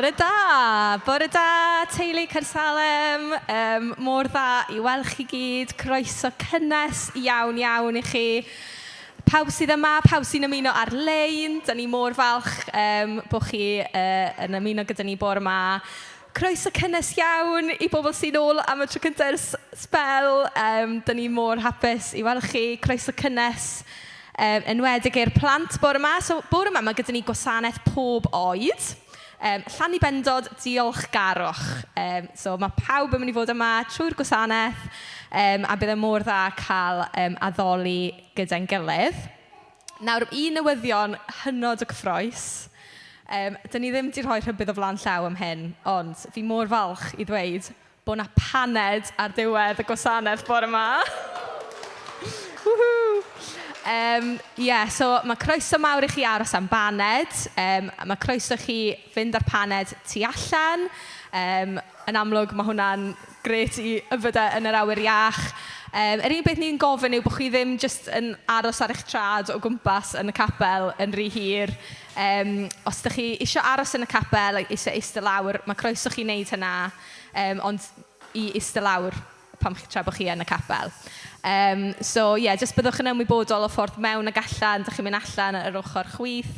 Bore da, teulu Cersalem, mor dda I weld chi gyd, croeso cynnes iawn I chi. Pawb sydd yma, pawb sy'n ymuno ar-lein, da ni mor falch bod chi yn ymuno gyda ni bore yma. Croeso cynnes iawn I bobl sy'n ôl am y tro cynta'r sbel, da ni mor hapus I weld chi, croeso cynnes. Enwedig i'r plant bore yma. So, bore yma mae gyda ni gwasanaeth pob oed. Llanibendod, Diolchgarwch. So, mae pawb yn mynd I fod yma trwy'r gwasanaeth a bydd y mor dda cael addoli gyda'n gilydd. Nawr, un newyddion hynod o cyffroes. Dyn ni ddim wedi rhoi rhybydd o flaen llaw am hyn, ond fi mor falch I ddweud bod yna paned ar diwedd y gwasanaeth bore yma. So mae croeso mawr I chi aros am baned, mae croeso chi fynd ar paned tu allan. Yn amlwg mae hwnna'n gret I yfydau yn yr awyr iach. Yr unig beth ni'n gofyn yw bod chi ddim jyst yn aros ar eich trad o gwmpas yn y capel yn rhy hir. Os ydych chi eisiau aros yn y capel, eisiau eistedd lawr, mae croeso chi wneud hynna, ond I eistedd lawr pam tra bod chi yn y capel. Jyst byddwch yn ymwybodol o ffordd mewn ag allan, dych chi'n mynd allan yr ochr chwith,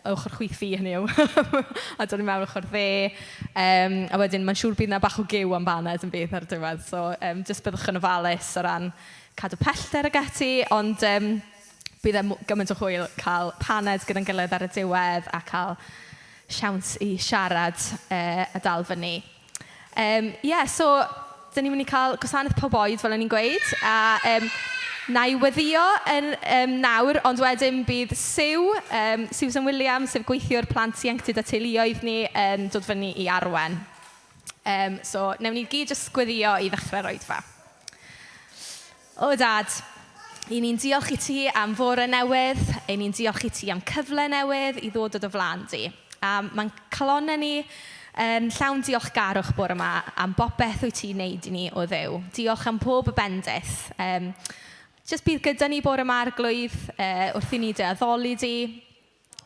ochr chwith fi hynny yw, a dod I mewn ochr dde, a wedyn mae'n siŵr bydd yna bach o giw am baned yn bydd ar y diwedd, so jyst byddwch yn ofalus o ran cadw pellter ag ati, ond bydd gymaint o hwyl cael paned gyda'n gilydd ar y diwedd a cael siawns I siarad a dal fyny. Dyn ni'n mynd I cael gwasanaeth pob oed, fel o'n i'n gweud, a na I weddio yn nawr, ond wedyn bydd Susan Williams, sef gweithio'r plant ieuenctid a teuluoedd ni, yn dod fyny I arwen. Newn ni gyd jyst gweddio I ddechrau'r oedfa. O dad, I ni'n diolch I ti am fore newydd, I ni'n diolch I ti am cyfle newydd I ddod o dy flaen di. A mae'n calonau ni yn llawn diolchgarwch bore yma am bopeth wyt ti'n neud I ni o Dduw. Diolch am pob y bendith. Jyst bydd gyda ni bore yma ar glwydd wrth I ni dy addoli di.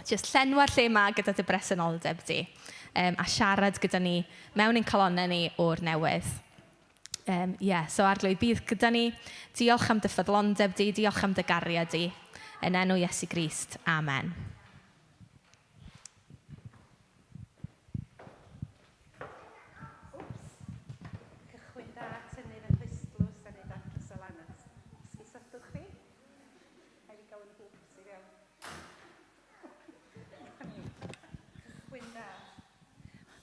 Jyst llenwa'r lle yma gyda dy bresenoldeb di. A siarad gyda ni mewn ein calonau ni o'r newydd. Ar glwydd bydd gyda ni. Diolch am dy ffyddlondeb di. Diolch am dy gariad di. Yn enw Iesu Grist. Amen.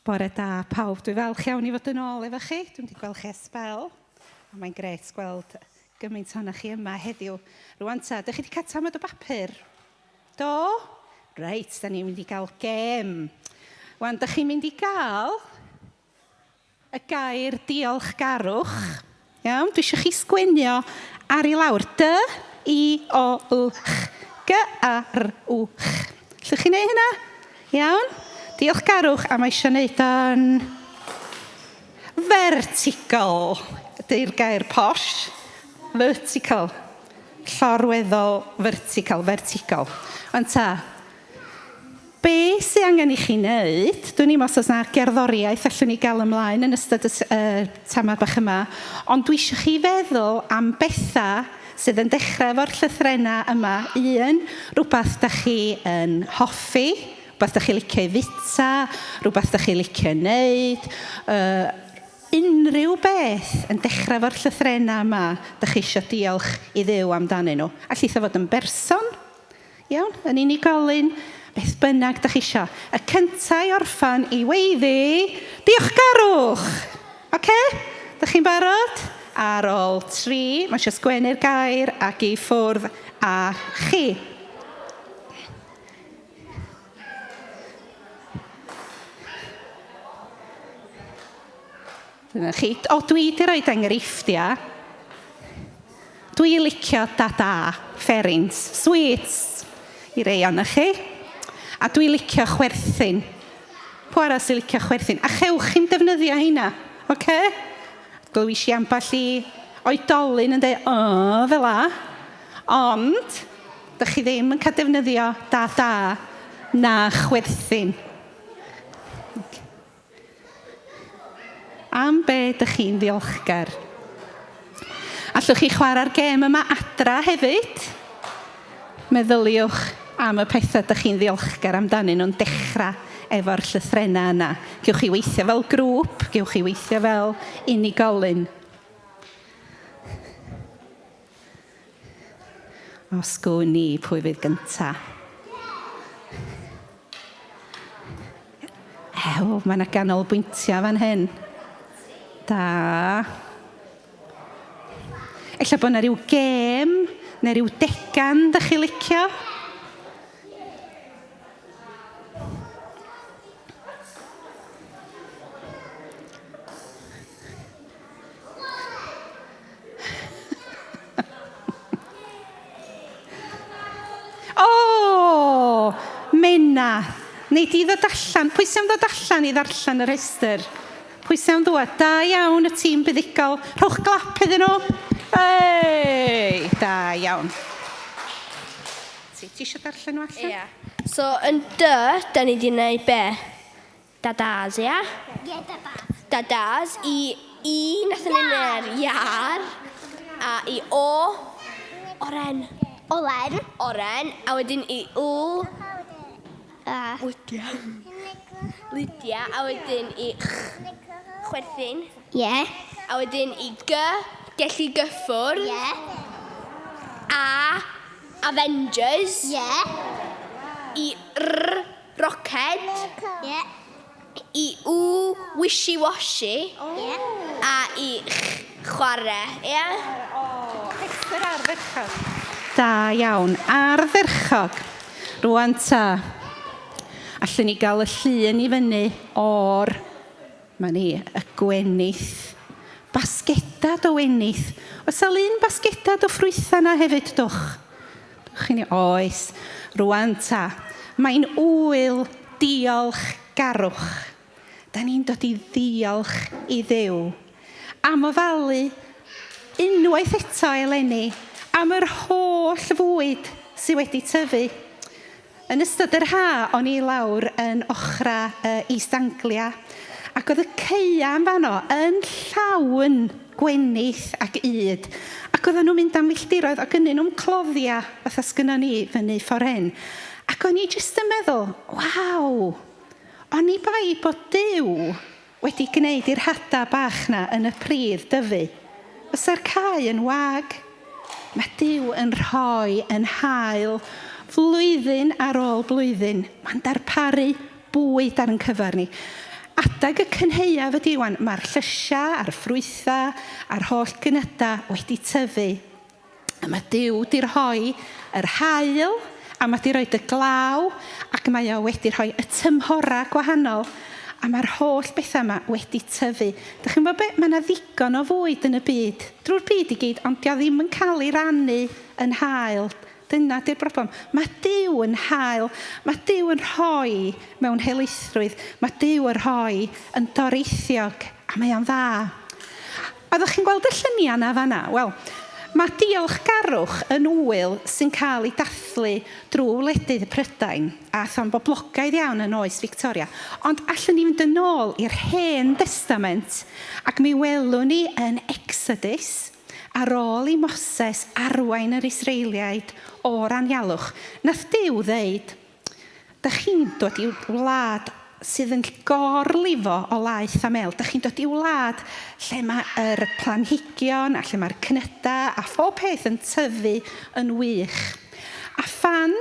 Bore da pawb, dwi'n falch iawn I fod yn ôl efo chi. Dwi'n wedi gweld chi esbel. Mae'n gret gweld gymaint ohonoch chi yma heddiw. Rwan ta, ydych chi wedi cael tamad o bapur? Do? Reit, da ni'n mynd I gael gêm. Wan, ydych chi'n mynd I gael y gair diolchgarwch. Iawn, dwi eisiau chi sgwenio ar I lawr. D-I-O-L-ch. G-A-R-W-ch. Llwch chi'n neud hynna? Iawn? Diolchgarwch a mae eisiau gwneud yn vertical. Ydy'r gair posh. Vertical. Llorweddol vertical. Ond ta, be sy'n angen I chi wneud, dwi'n ni'n os yna gerddoriaeth allwn ni gael ymlaen yn ystod y tamad bach yma, ond dwi eisiau chi feddwl am bethau sydd yn dechrau efo'r llythrennau yma. Un, rhywbeth da chi yn hoffi, rhywbeth da chi licio I fita, rhywbeth da chi licio wneud, unrhyw beth yn dechrau efo'r llythrennau yma, da chi eisiau diolch I Dduw amdanyn nhw. A llitho fod yn berson, iawn, yn unigolyn, beth bynnag da chi eisiau. Y cyntaf I orffan I weiddi, diolchgarwch. Oce? Da chi'n barod? Ar ôl 3, mae eisiau sgwennu'r gair ac I ffwrdd a chi. Dyna chi. O, dwi wedi rhoi enghreifftiau. Dwi licio dada, fferins, sweets I rei o'na chi. A dwi licio chwerthin. Pwy arall sy'n licio chwerthin? A chewch chi'n defnyddio hynna, oce? Glywis I ambell I oedolyn yn dweud, fel la. Ond, dych chi ddim yn cael defnyddio dada na chwerthin. am be ydych chi'n ddiolchgar. Allwch chi chwarae'r gêm yma adra hefyd. Meddyliwch am y pethau ydych chi'n ddiolchgar amdanyn nhw'n dechrau efo'r llythrennau yna. Gewch chi weithio fel grŵp, gewch chi weithio fel unigolyn. Os gwn ni pwy fydd gynta. Mae yna ganolbwyntiau fan hyn. Da. Ella bod yna rhyw gêm neu rhyw degan dych chi licio. O, Menna. Neu di ddod allan. Pwy sy'n ddod allan i ddarllen y rhestr? Pwy sy'n ddod? Da iawn y tîm buddigol. Rhowch glap iddyn nhw. Ei, da iawn. Ti eisiau darllen nhw allan? Ia. So, yn dy, da ni di wneud be? Dadas, ia? Ie, dada. Dadas. I nath yn yr iar. A i o, oren. Olen. Oren. A wedyn i w, A. Lydia. Lydia. A wedyn i chwerthin. Ie. A wedyn i gellu gyffwr. Ie. A Avengers. Ie. I Rocket. Ie. I wishy-washy. Ie. A i chwarae, ia? Rhestr ardderchog. Da iawn. Ardderchog. Rwan ta. Allwn ni gael y llun i fyny o'r, y gwenith. Basgedad o wenydd. Oes a lun basgedad o ffrwythau na hefyd, dwch? Dwch chi ni, oes. Rwan ta. Mae'n wyl diolchgarwch. Da ni'n dod i ddiolch i Dduw. Am ofalu unwaith eto eleni am yr holl fwyd sydd wedi tyfu. Yn ystod yr ha, o'n i lawr yn ochra East Anglia, ac oedd y caean fanno yn llawn gwenith ac yd. Ac oedden nhw'n mynd am filltiroedd, ac ynny nhw'n cloddia, fatha sgynnon ni fyny ffordd hyn. Ac o'n i jyst yn meddwl, waw, o'n i bai bod Duw wedi gwneud i'r hada bach na yn y pridd dyfu. Fysa'r cae yn wag. Mae Duw yn rhoi yn hael flwyddyn ar ôl blwyddyn. Mae'n darparu bwyd ar yn cyfar ni. Adag y cynheuaf ydi wan, mae'r llysia a'r ffrwythau a'r holl gynydau wedi tyfu. A mae Duw wedi rhoi yr hael, a mae wedi rhoi y glaw, ac mae o wedi rhoi y tymhora gwahanol, a mae'r holl bethau yma wedi tyfu. Dych chi'n gwybod beth? Mae yna ddigon o fwyd yn y byd. Drwy'r byd i gyd, ond dio ddim yn cael ei rannu yn hael. Dyna di'r broblem. Mae Duw yn hael. Mae Duw yn rhoi mewn helaethrwydd. Mae Duw yn rhoi yn doreithiog. A mae o'n dda. Oeddech chi'n gweld y lluniau yna fanna? Wel, mae diolchgarwch yn wyl sy'n cael ei dathlu drwy wledydd Prydain. A tho'n boblogaidd iawn yn oes Victoria. Ond allwn ni fynd yn ôl i'r Hen Testament. Ac mi welwn ni yn Exodus, ar ôl i Moses arwain yr Israeliaid o'r anialwch. Nath Duw ddeud, dych chi'n dod i'w wlad sydd yn gorlifo o laeth a mel. Dych chi'n dod i'w wlad lle mae'r planhigion, a lle mae'r cnydau, a phob peth yn tyfu yn wych. A phan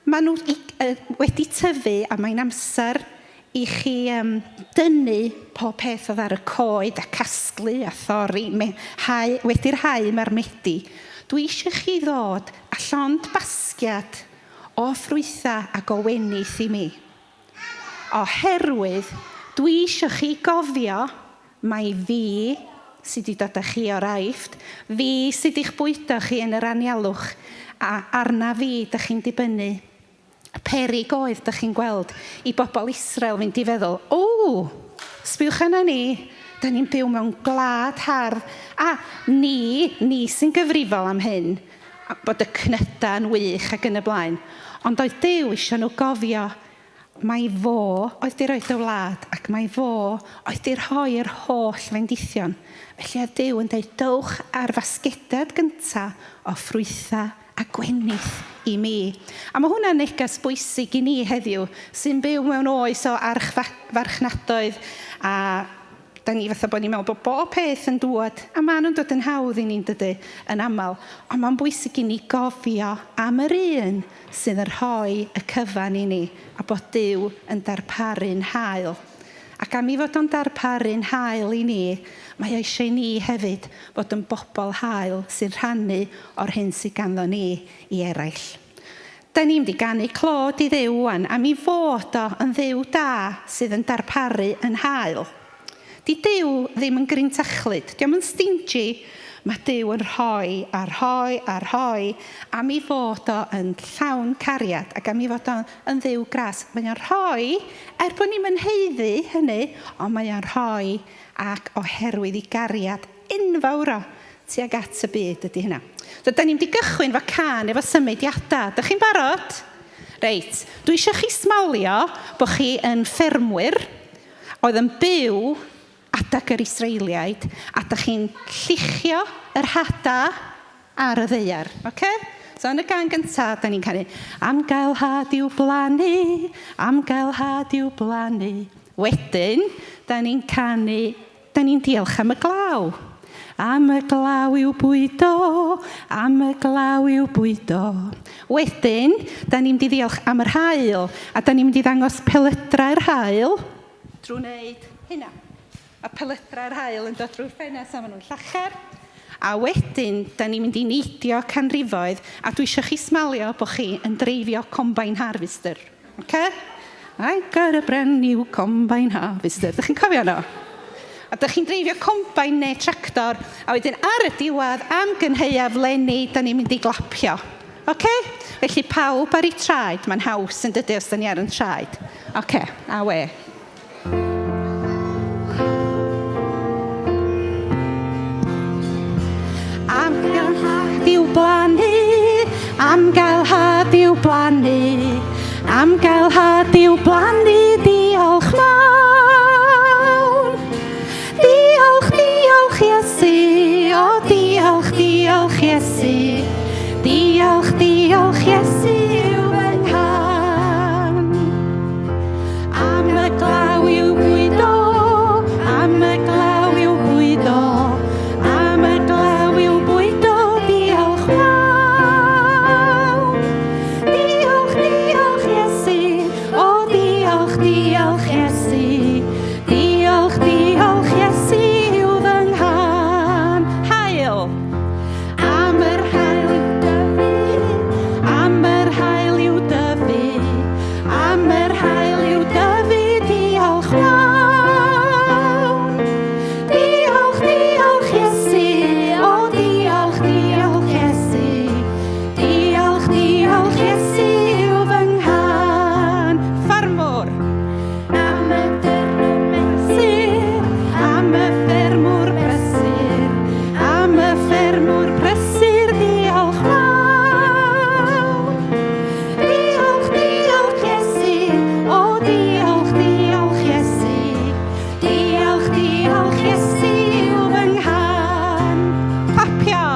maen nhw wedi tyfu, a mae'n amser i chi dynnu pob peth oedd ar y coed a casglu a thorri, wedi'r hau mae'r medi. Dwi eisiau chi ddod a llond basgiad o ffrwythau ac o wenydd i mi. Oherwydd, dwi eisiau chi gofio mai fi sydd wedi dod â chi o'r Aifft, fi sydd i'ch bwydo chi yn yr anialwch, a arna fi dych chi'n dibynnu. Peryg oedd, dych chi'n gweld, i bobl Israel fynd i feddwl, sbiwch yna ni, da ni'n byw mewn gwlad hardd, a ni sy'n gyfrifol am hyn, bod y cnydau yn wych ac yn y blaen. Ond oedd Duw eisiau nhw gofio, Mae fo oedd di roed y wlad, ac mae fo oedd di rhoi'r holl fendithion. Felly oedd Duw yn dweud, dowch ar fasgedad gyntaf o ffrwytha a gwenith i mi. A mae hwnna'n neges bwysig i ni heddiw, sy'n byw mewn oes o farchnadoedd, a da ni fatha bod ni'n meddwl bod bob peth yn dŵad, a maen nhw'n dod yn hawdd i ni'n dydy yn aml. Ond mae'n bwysig i ni gofio am yr un sydd yn rhoi y cyfan i ni, a bod Duw yn darparu'n hael. Ac am i fod o'n darparu'n hael i ni, mae eisiau ni hefyd fod yn bobl hael sy'n rhannu o'r hyn sydd ganddo ni i eraill. Da ni'n mynd i ganu clod i Dduw wan, am i fod o yn Dduw da sydd yn darparu yn hael. Di Duw ddim yn gryntachlyd, diolch yn stingy, mae Duw yn rhoi a rhoi a rhoi, am i fod o yn llawn cariad ac am i fod o yn Dduw gras. Mae o'n rhoi, bod ni'n mynheiddu hynny, ond mae o'n rhoi ac oherwydd i gariad enfawr o tuag at y byd ydy hynna. So, da ni'n mynd i gychwyn fo can efo symudiadau. Dych chi'n barod? Reit, dwi eisiau chi smalio bod chi yn ffermwyr oedd yn byw adag yr Israeliaid, a da chi'n lluchio yr hada ar y ddaear. Okay? So yn y gan gyntaf, da ni'n canu, am gael had i'w blannu, am gael had i'w blannu. Wedyn, da ni'n canu, da ni'n diolch am y glaw. Am y glaw i'w bwydo, am y glaw i'w bwydo. Wedyn, da ni'n mynd i ddiolch am yr hael, a da ni'n mynd i ddangos pelydra'r hael, drwy wneud hynna. A pelydra'r hael yn dod drwy'r ffenest a maen nhw'n llachar. A wedyn, da ni'n mynd i neidio canrifoedd, a dwi eisiau chi smalio bod chi yn dreifio combine harvester. Okay? I've got a brand new combine harvester. Dych chi'n cofio no? A dych chi'n dreifio combine neu tractor, a wedyn ar y diwedd am gynheuaf eleni, da ni'n mynd i glapio. Okay? Felly pawb ar ei traed, mae'n haws yn dydy os da ni ar yn traed. Okay, a we. Am gael had i'w blannu, am gael had i'w blannu, am gael had i'w blannu, diolch mawn. Diolch, diolch Iesu, o diolch, diolch Iesu, diolch, diolch Iesu yw fy nghan. Am y glaw i'w bwydo, am y glaw i'w bwydo, am y glaw i'w bwydo, diolch mawn. Diolch, diolch Iesu, o diolch, diolch Iesu, diolch, diolch Iesu yw fy nghan. Hael. Am yr hael i'w dyfu, am yr hael i'w dyfu, am yr hael i'w dyfu, diolch mawn. Diolch, diolch Iesu, o diolch, diolch Iesu, diolch, diolch Iesu yw fy nghan. Ffarmwr. Am y ffermwr mesur, am y ffermwr brysur, am y ffermwr brysur, diolch mawn. Diolch, diolch Iesu, o diolch, diolch Iesu, diolch, diolch Iesu yw fy nghan. Papio.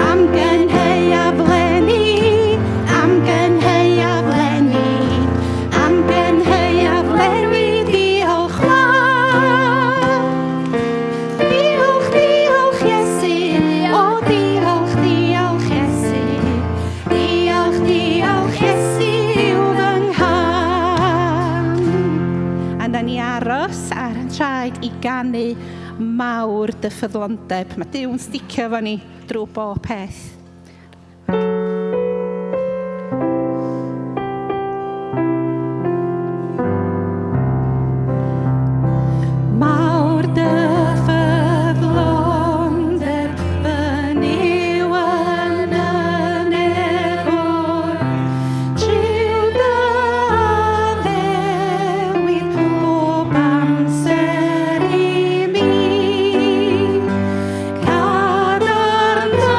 Am gynheuaf eleni, am gynheuaf eleni, am gynheuaf eleni, diolch mawn. Diolch, diolch Iesu, o diolch, diolch Iesu, diolch, diolch Iesu yw fy nghan. A da ni aros ar yn traed i ganu mawr dy ffyddlondeb. Mae Duw yn sticio fo ni drwy bob peth. Mawr dy ffyddlondeb, fy niw yn efo'r triw dy ddewid bob amser i mi. Cadarn dy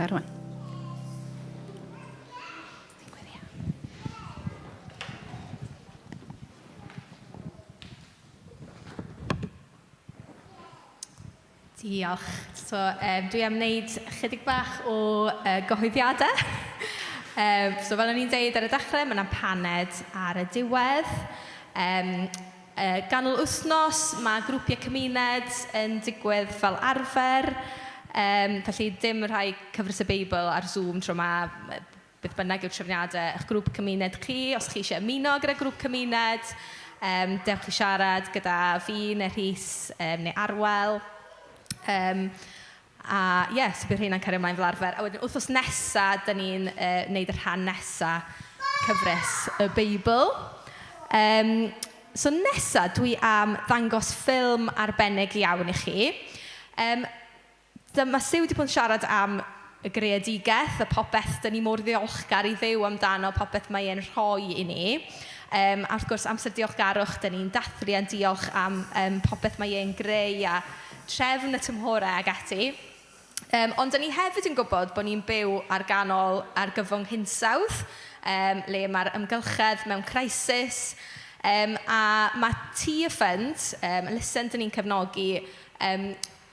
arfer rwan. Diolch. So, dwi am wneud chydig bach o gyhoeddiadau. So, fel o'n i'n deud ar y dechrau, mae yna paned ar y diwedd. Ganol wythnos, mae grwpiau cymuned yn digwydd fel arfer. Felly, dim rhai cyfres y Beibl ar Zoom tro mae beth bynnag yw trefniadau eich grŵp cymuned chi. Os chi eisiau ymuno gyda grŵp cymuned, dewch i siarad gyda fi neu Rhys neu Arwel. So bydd rhywun yn cario ymlaen fel arfer. A wedyn, wythnos nesaf, da ni'n wneud y rhan nesaf cyfres y Beibl. So nesaf, dwi am ddangos ffilm arbennig iawn i chi. Mae Siw wedi bod yn siarad am y greadigaeth, y popeth da ni mor ddiolchgar i ddew amdano, popeth mae e'n rhoi i ni. A wrth gwrs, amser diolchgarwch, da ni'n dathlu a'n diolch am popeth mae e'n greu a trefn y tymhorau ag ati. Ond da ni hefyd yn gwybod bod ni'n byw ar ganol argyfwng hinsawdd, le mae'r ymgylchedd mewn crisis. A mae Tea Fund, y lysen da ni'n cefnogi,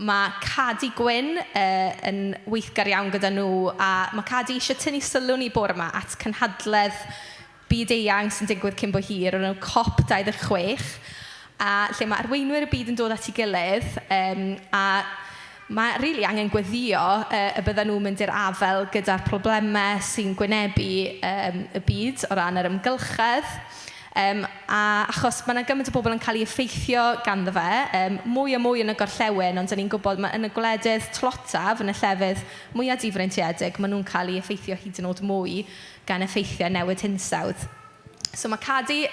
mae Cadi Gwyn yn weithgar iawn gyda nhw, a mae Cadi eisiau tynnu sylw ni bore yma at cynhadledd byd-eang sy'n digwydd cyn bo hir, o'r COP26, a lle mae arweinwyr y byd yn dod at ei gilydd, a mae rili angen gweddio y bydden nhw'n mynd i'r afel gyda'r problemau sy'n gwynebu y byd o ran yr ymgylchedd. A achos mae yna gymaint o bobl yn cael ei effeithio ganddo fe, mwy a mwy yn y gorllewin, ond ni'n gwybod mae yn y gwledydd tlotaf, yn y llefydd mwyaf difreintiedig, mae nhw'n cael ei effeithio hyd yn oed mwy gan effeithiau newid hinsawdd. So mae Cadi,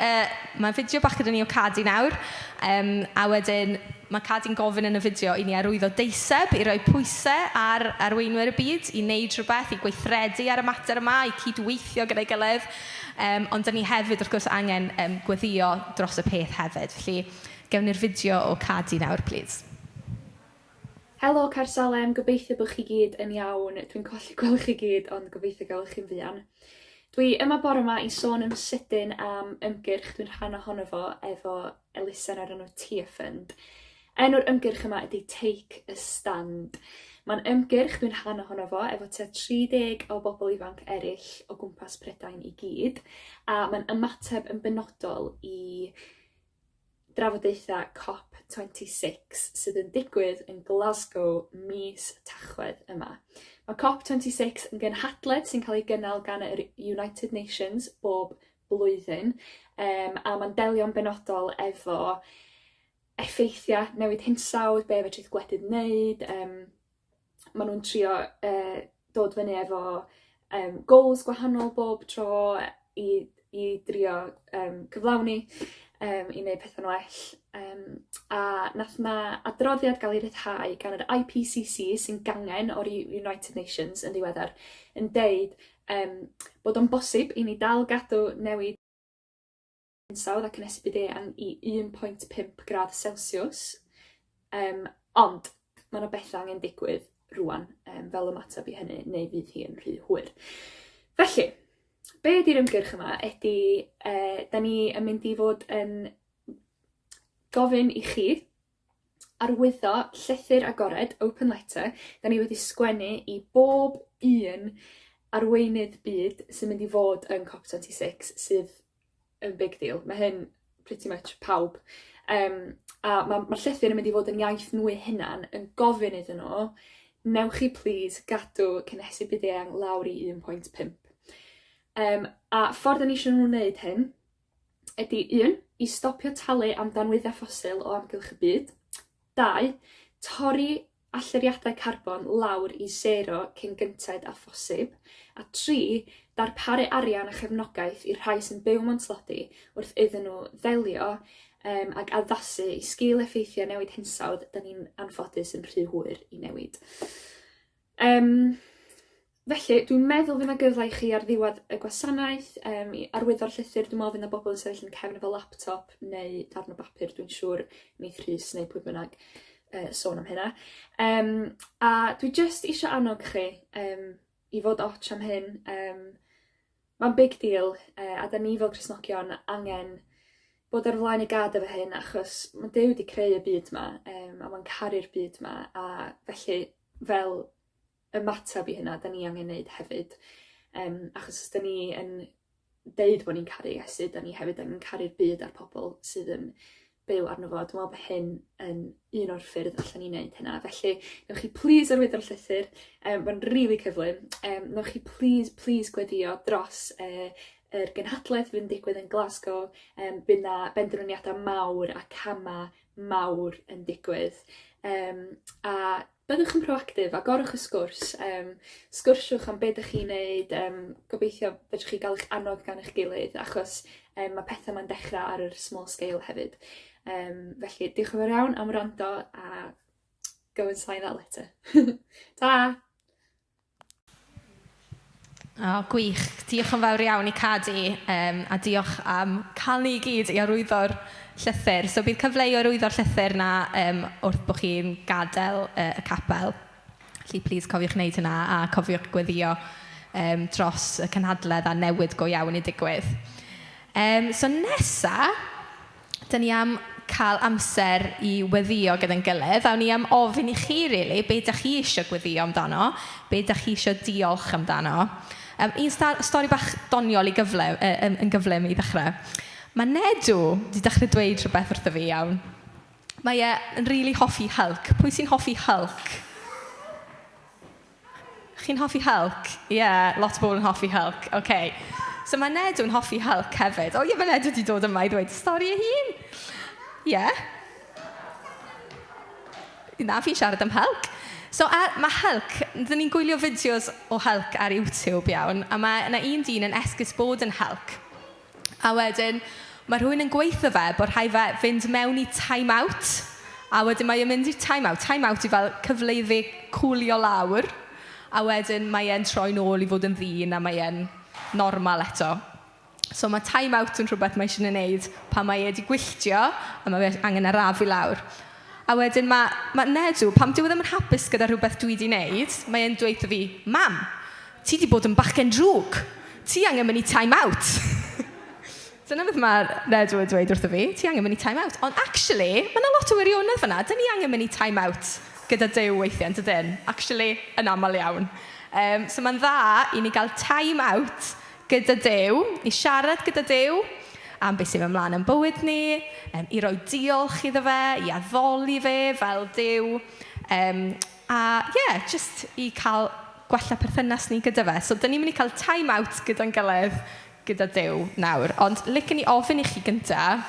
mae fideo bach gyda ni o Cadi nawr, a wedyn mae Cadi'n gofyn yn y fideo i ni arwyddo deiseb, i roi pwysau ar arweinwyr y byd, i wneud rhywbeth, i gweithredu ar y mater yma, i cydweithio gyda'i gilydd, ond da ni hefyd wrth gwrs angen gweddio dros y peth hefyd. Felly, gewn ni'r fideo o Cadi nawr, please. Helo Carsalem, gobeithio bod chi gyd yn iawn. Dwi'n colli gweld chi gyd, ond gobeithio gael chi'n fuan. Dwi yma bore yma i sôn yn sydyn am ymgyrch dwi'n rhan ohono fo efo elusen ar enw Tea Fund. Enw'r ymgyrch yma ydy Take a Stand. Mae'n ymgyrch dwi'n rhan ohono fo efo tua 30 o bobl ifanc eraill o gwmpas Prydain i gyd, a mae'n ymateb yn benodol i drafodaethau COP26 sydd yn digwydd yn Glasgow mis Tachwedd yma. Mae COP26 yn gynhadledd sy'n cael ei gynnal gan yr United Nations bob blwyddyn, a mae'n delio'n benodol efo effeithiau newid hinsawdd, be fe trwydd gwledydd wneud. Maen nhw'n trio dod fyny efo goals gwahanol bob tro i drio cyflawni, i wneud pethau'n well. A nath na adroddiad gael ei ryddhau gan yr IPCC sy'n gangen o'r United Nations yn ddiweddar yn deud bod o'n bosib i ni dal gadw newid hinsawdd ac yn esbyd-eang i 1.5 gradd Celsius, ond mae yna bethau angen digwydd rwan fel ymateb i hynny, neu fydd hi yn rhy hwyr. Felly, be ydy'r ymgyrch yma ydy, da ni yn mynd i fod yn gofyn i chi arwyddo llythyr agored, open letter, da ni wedi sgwennu i bob un arweinydd byd sy'n mynd i fod yn COP26, sydd yn big deal. Mae hyn pretty much pawb. A mae'r llythyr yn mynd i fod yn iaith nhw eu hunan yn gofyn iddyn nhw, newch chi please gadw cynhesu byd-eang lawr i 1.5. A ffordd ni eisiau nhw'n wneud hyn ydy 1, i stopio talu am danwyddau ffosil o amgylch y byd. 2, torri allyriadau carbon lawr i 0 cyn gynted a phosib. A 3, darparu arian a chefnogaeth i'r rhai sy'n byw mewn tlodi wrth iddyn nhw ddelio ac addasu i sgil effeithiau newid hinsawdd da ni'n anffodus yn rhy hwyr i newid. Felly, dwi'n meddwl fydd yna gyfle i chi ar ddiwedd y gwasanaeth, i arwyddo'r llythyr. Dwi'n meddwl fydd yna bobl yn sefyll yn cefn efo laptop neu darn o bapur, dwi'n siŵr neith Rhys neu pwy bynnag sôn am hynna. A dwi jyst eisiau annog chi i fod otsh am hyn. Mae'n big deal, a da ni fel Cristnogion angen bod ar flaen y gad efo hyn, achos mae Duw wedi creu y byd yma, a mae'n caru'r byd yma, a felly fel ymateb i hynna, da ni angen neud hefyd. Achos os da ni yn deud bod ni'n caru Iesu, da ni hefyd yn caru'r byd a'r pobl sydd yn byw arno fo. Dwi'n meddwl bod hyn yn un o'r ffyrdd allan ni'n neud hynna. Felly, newch chi please arwyddo'r llythyr. Mae'n rili cyflym. Newch chi please gweddio dros yr gynhadledd fydd yn digwydd yn Glasgow. Bydd na benderfyniadau mawr a cama mawr yn digwydd. A byddwch yn proactif a gorwch y sgwrs. Sgwrsiwch am beth ydych chi'n neud. Gobeithio fedrwch chi gael eich annog gan eich gilydd, achos mae pethau ma'n dechrau ar yr small scale hefyd. Felly, diolch yn fawr iawn am wrando, a go and sign that letter. Ta! Gwych. Diolch yn fawr iawn i Cadi, a diolch am cael ni i gyd i arwyddo'r llythyr. So bydd cyfle i arwyddo'r llythyr na wrth bod chi'n gadael y capel. Felly, please cofiwch wneud hynna a cofiwch gweddio dros y cynhadledd a newid go iawn i digwydd. So nesa, da ni am cael amser i weddio gyda'n gilydd. Awn ni am ofyn i chi, really, be ydych chi eisiau gweddio amdano, be ydych chi eisiau diolch amdano. Un stori bach doniol yn gyflym i ddechrau. Mae Nedw wedi dechrau dweud rhywbeth wrtho fi iawn. Mae e'n rili hoffi Hulk. Pwy sy'n hoffi Hulk? Chi'n hoffi Hulk? Lot o bobl yn hoffi Hulk. Okay. So mae Nedw'n hoffi Hulk hefyd. Mae Nedw wedi dod yma i ddweud stori ei hun. Na, fi'n siarad am Hulk. So mae Hulk, dyn ni'n gwylio fideos o Hulk ar YouTube iawn, a mae yna un dyn yn esgus bod yn Hulk. A wedyn, mae rhywun yn gweithio fe bod rhai fe fynd mewn i time-out, a wedyn mae e'n mynd i'r time-out. Time-out i fel cyfle i fe cwlio lawr, a wedyn mae e'n troi nôl i fod yn ddyn, a mae e'n normal eto. So mae time-out yn rhywbeth mae eisiau gwneud pan mae wedi gwylltio a mae angen arafu lawr. A wedyn mae Nedw, pam dyw e ddim yn hapus gyda rhywbeth dwi wedi wneud, mae e'n dweud fi, Mam, ti wedi bod yn bachgen drwg. Ti angen mynd i time-out. Dyna beth mae Nedw yn dweud wrtho fi, ti angen mynd i time-out. Ond actually, mae yna lot o wirionedd fyna. Dyn ni angen mynd i time-out gyda Duw weithiau, dydyn? Actually, yn aml iawn. So mae'n dda i ni gael time-out gyda Duw, i siarad gyda Duw am beth sy'n ymlaen yn bywyd ni, i roi diolch iddo fe, i addoli fe fel Duw, just i cael gwella perthynas ni gyda fe. So, dyn ni'n mynd i cael time-out gyda'n gilydd gyda Duw nawr. Ond licen ni ofyn i chi gynta,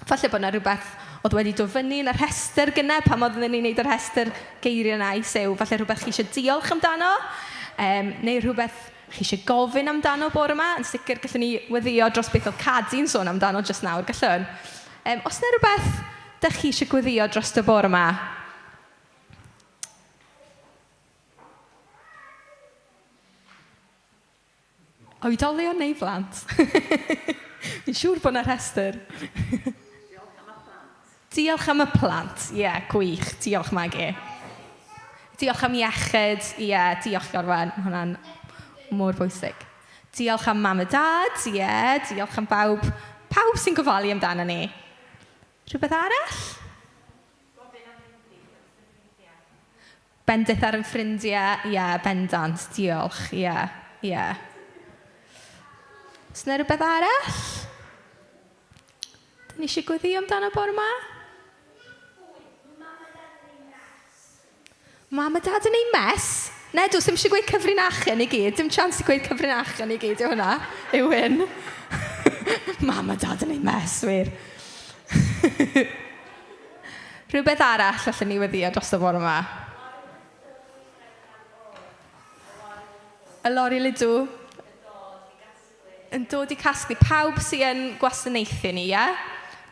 falle bod yna rhywbeth oedd wedi dod fyny yn yr rhestr gyna, pam oedden ni'n gwneud yr rhestr geiriau na i sew, falle rhywbeth chi eisiau diolch amdano, neu rhywbeth chi eisiau gofyn amdano bore yma. Yn sicr gallwn ni weddio dros beth oedd Cadi'n sôn amdano jyst nawr, gallwn. Os yna rhywbeth ydych chi eisiau gweddio dros y bore yma? Oedolion neu blant? Fi'n siŵr bod yna rhestr. Diolch am y plant. Gwych. Diolch, Maggie. Diolch am iechyd. Diolch, Gorwan. Hwna'n mor bwysig. Diolch am mam a dad. Diolch am bawb. Pawb sy'n gofalu amdano ni. Rhywbeth arall? Bendith ar yn ffrindiau. Bendant. Diolch. Oes yna rhywbeth arall? Dyn ni eisiau gweddio amdano bore yma? Mam a dad yn ei mes? Nedw, ddim eisiau gweud cyfrinach yn ei gyd. Dim chance i gweud cyfrinach yn ei gyd yw hwnna. Yw hyn. Mam a dad yn ei mes, wir. Rhywbeth arall allan ni weddio dros y bore yma? Y lori lidw. Yn dod i casglu. Pawb sy'n gwasanaethu ni,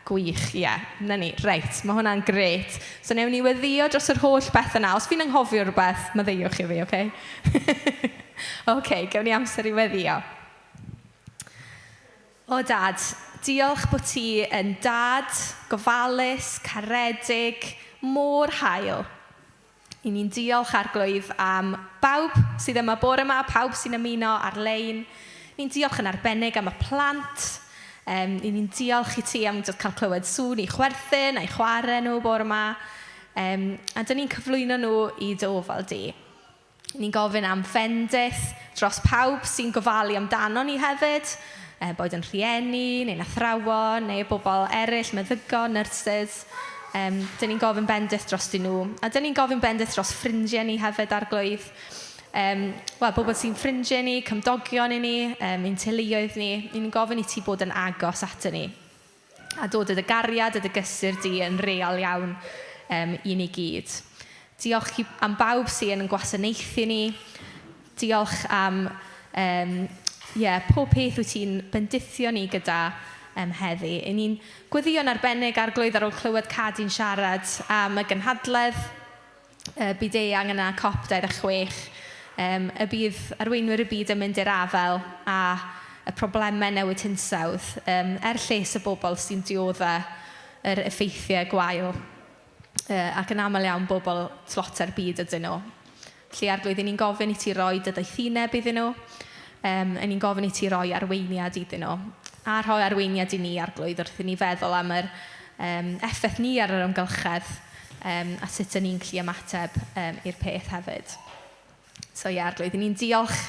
Gwych, na ni. Reit, mae hwnna'n gret. So newn ni weddio dros yr holl beth yna. Os fi'n anghofio rhywbeth, maddeuwch i fi, oce? Gewn ni amser i weddio. O dad, diolch bod ti yn dad, gofalus, caredig, mor hael. I ni'n diolch Arglwydd am bawb sydd yma bore yma, pawb sy'n ymuno ar-lein. Ni'n diolch yn arbennig am y plant. Ni'n diolch i ti am cael clywed sŵn i chwerthin a'i chwarae nhw bore yma. A dyn ni'n cyflwyno nhw i dy ofal di. Ni'n gofyn am fendith dros pawb sy'n gofalu amdano ni hefyd. Boed yn rhieni, neu'n athrawon, neu bobl eraill, meddygon, nyrsys. Dyn ni'n gofyn bendith dros dyn nhw. A dyn ni'n gofyn bendith dros ffrindiau ni hefyd Arglwydd. Bobl sy'n ffrindiau ni, cymdogion i ni, ein teuluoedd ni. Ni'n gofyn i ti bod yn agos ato ni. A dod y gariad, y gysur di yn real iawn i ni gyd. Diolch am bawb sy'n gwasanaethu ni. Diolch am pob peth wyt ti'n bendithio ni gyda heddi. Ni'n gweddio'n arbennig Arglwydd ar ôl clywed Cadw'n siarad am y gynhadledd byd eang yna COP26. Y bydd arweinwyr y byd yn mynd i'r afel a y problemau newid hinsawdd lles y bobl sy'n dioddau yr effeithiau gwael ac yn aml iawn bobl tlotau'r byd ydyn nhw. Felly Arglwydd, ni'n gofyn i ti roi dy daethineb iddyn nhw. Ni'n gofyn i ti roi arweiniad iddyn nhw. A rhoi arweiniad i ni Arglwydd wrth i ni feddwl am yr effaith ni ar yr amgylchedd a sut ni'n gallu ymateb i'r peth hefyd. Arglwydd, ni'n diolch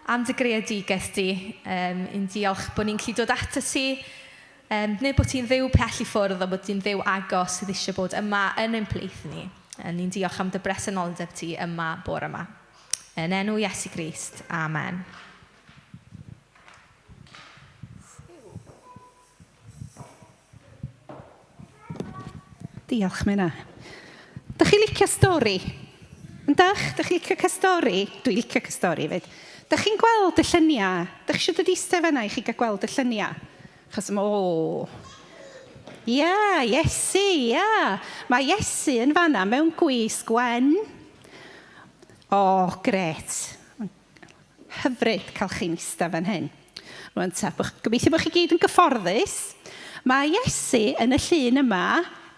am dy greadigaeth di. Ni'n diolch bod ni'n gallu dod ato ti. Nid bod ti'n dduw pell i ffwrdd o bod ti'n dduw agos sydd eisiau bod yma yn ein plith ni. Ni'n diolch am dy bresenoldeb ti yma bore yma. Yn enw Iesu Grist. Amen. Diolch, Mena. Dych chi licio stori? Dych chi licio cael stori? Dwi'n licio cael stori fyd. Dych chi'n gweld y lluniau? Dych chi eisiau dod eistedd fyna i chi gael gweld y lluniau? Chos, Iesu, Mae Iesu yn fanna mewn gwisg wen. Gret. Hyfryd cael chi'n eistedd fan hyn. Gobeithio bod chi gyd yn gyfforddus. Mae Iesu yn y llun yma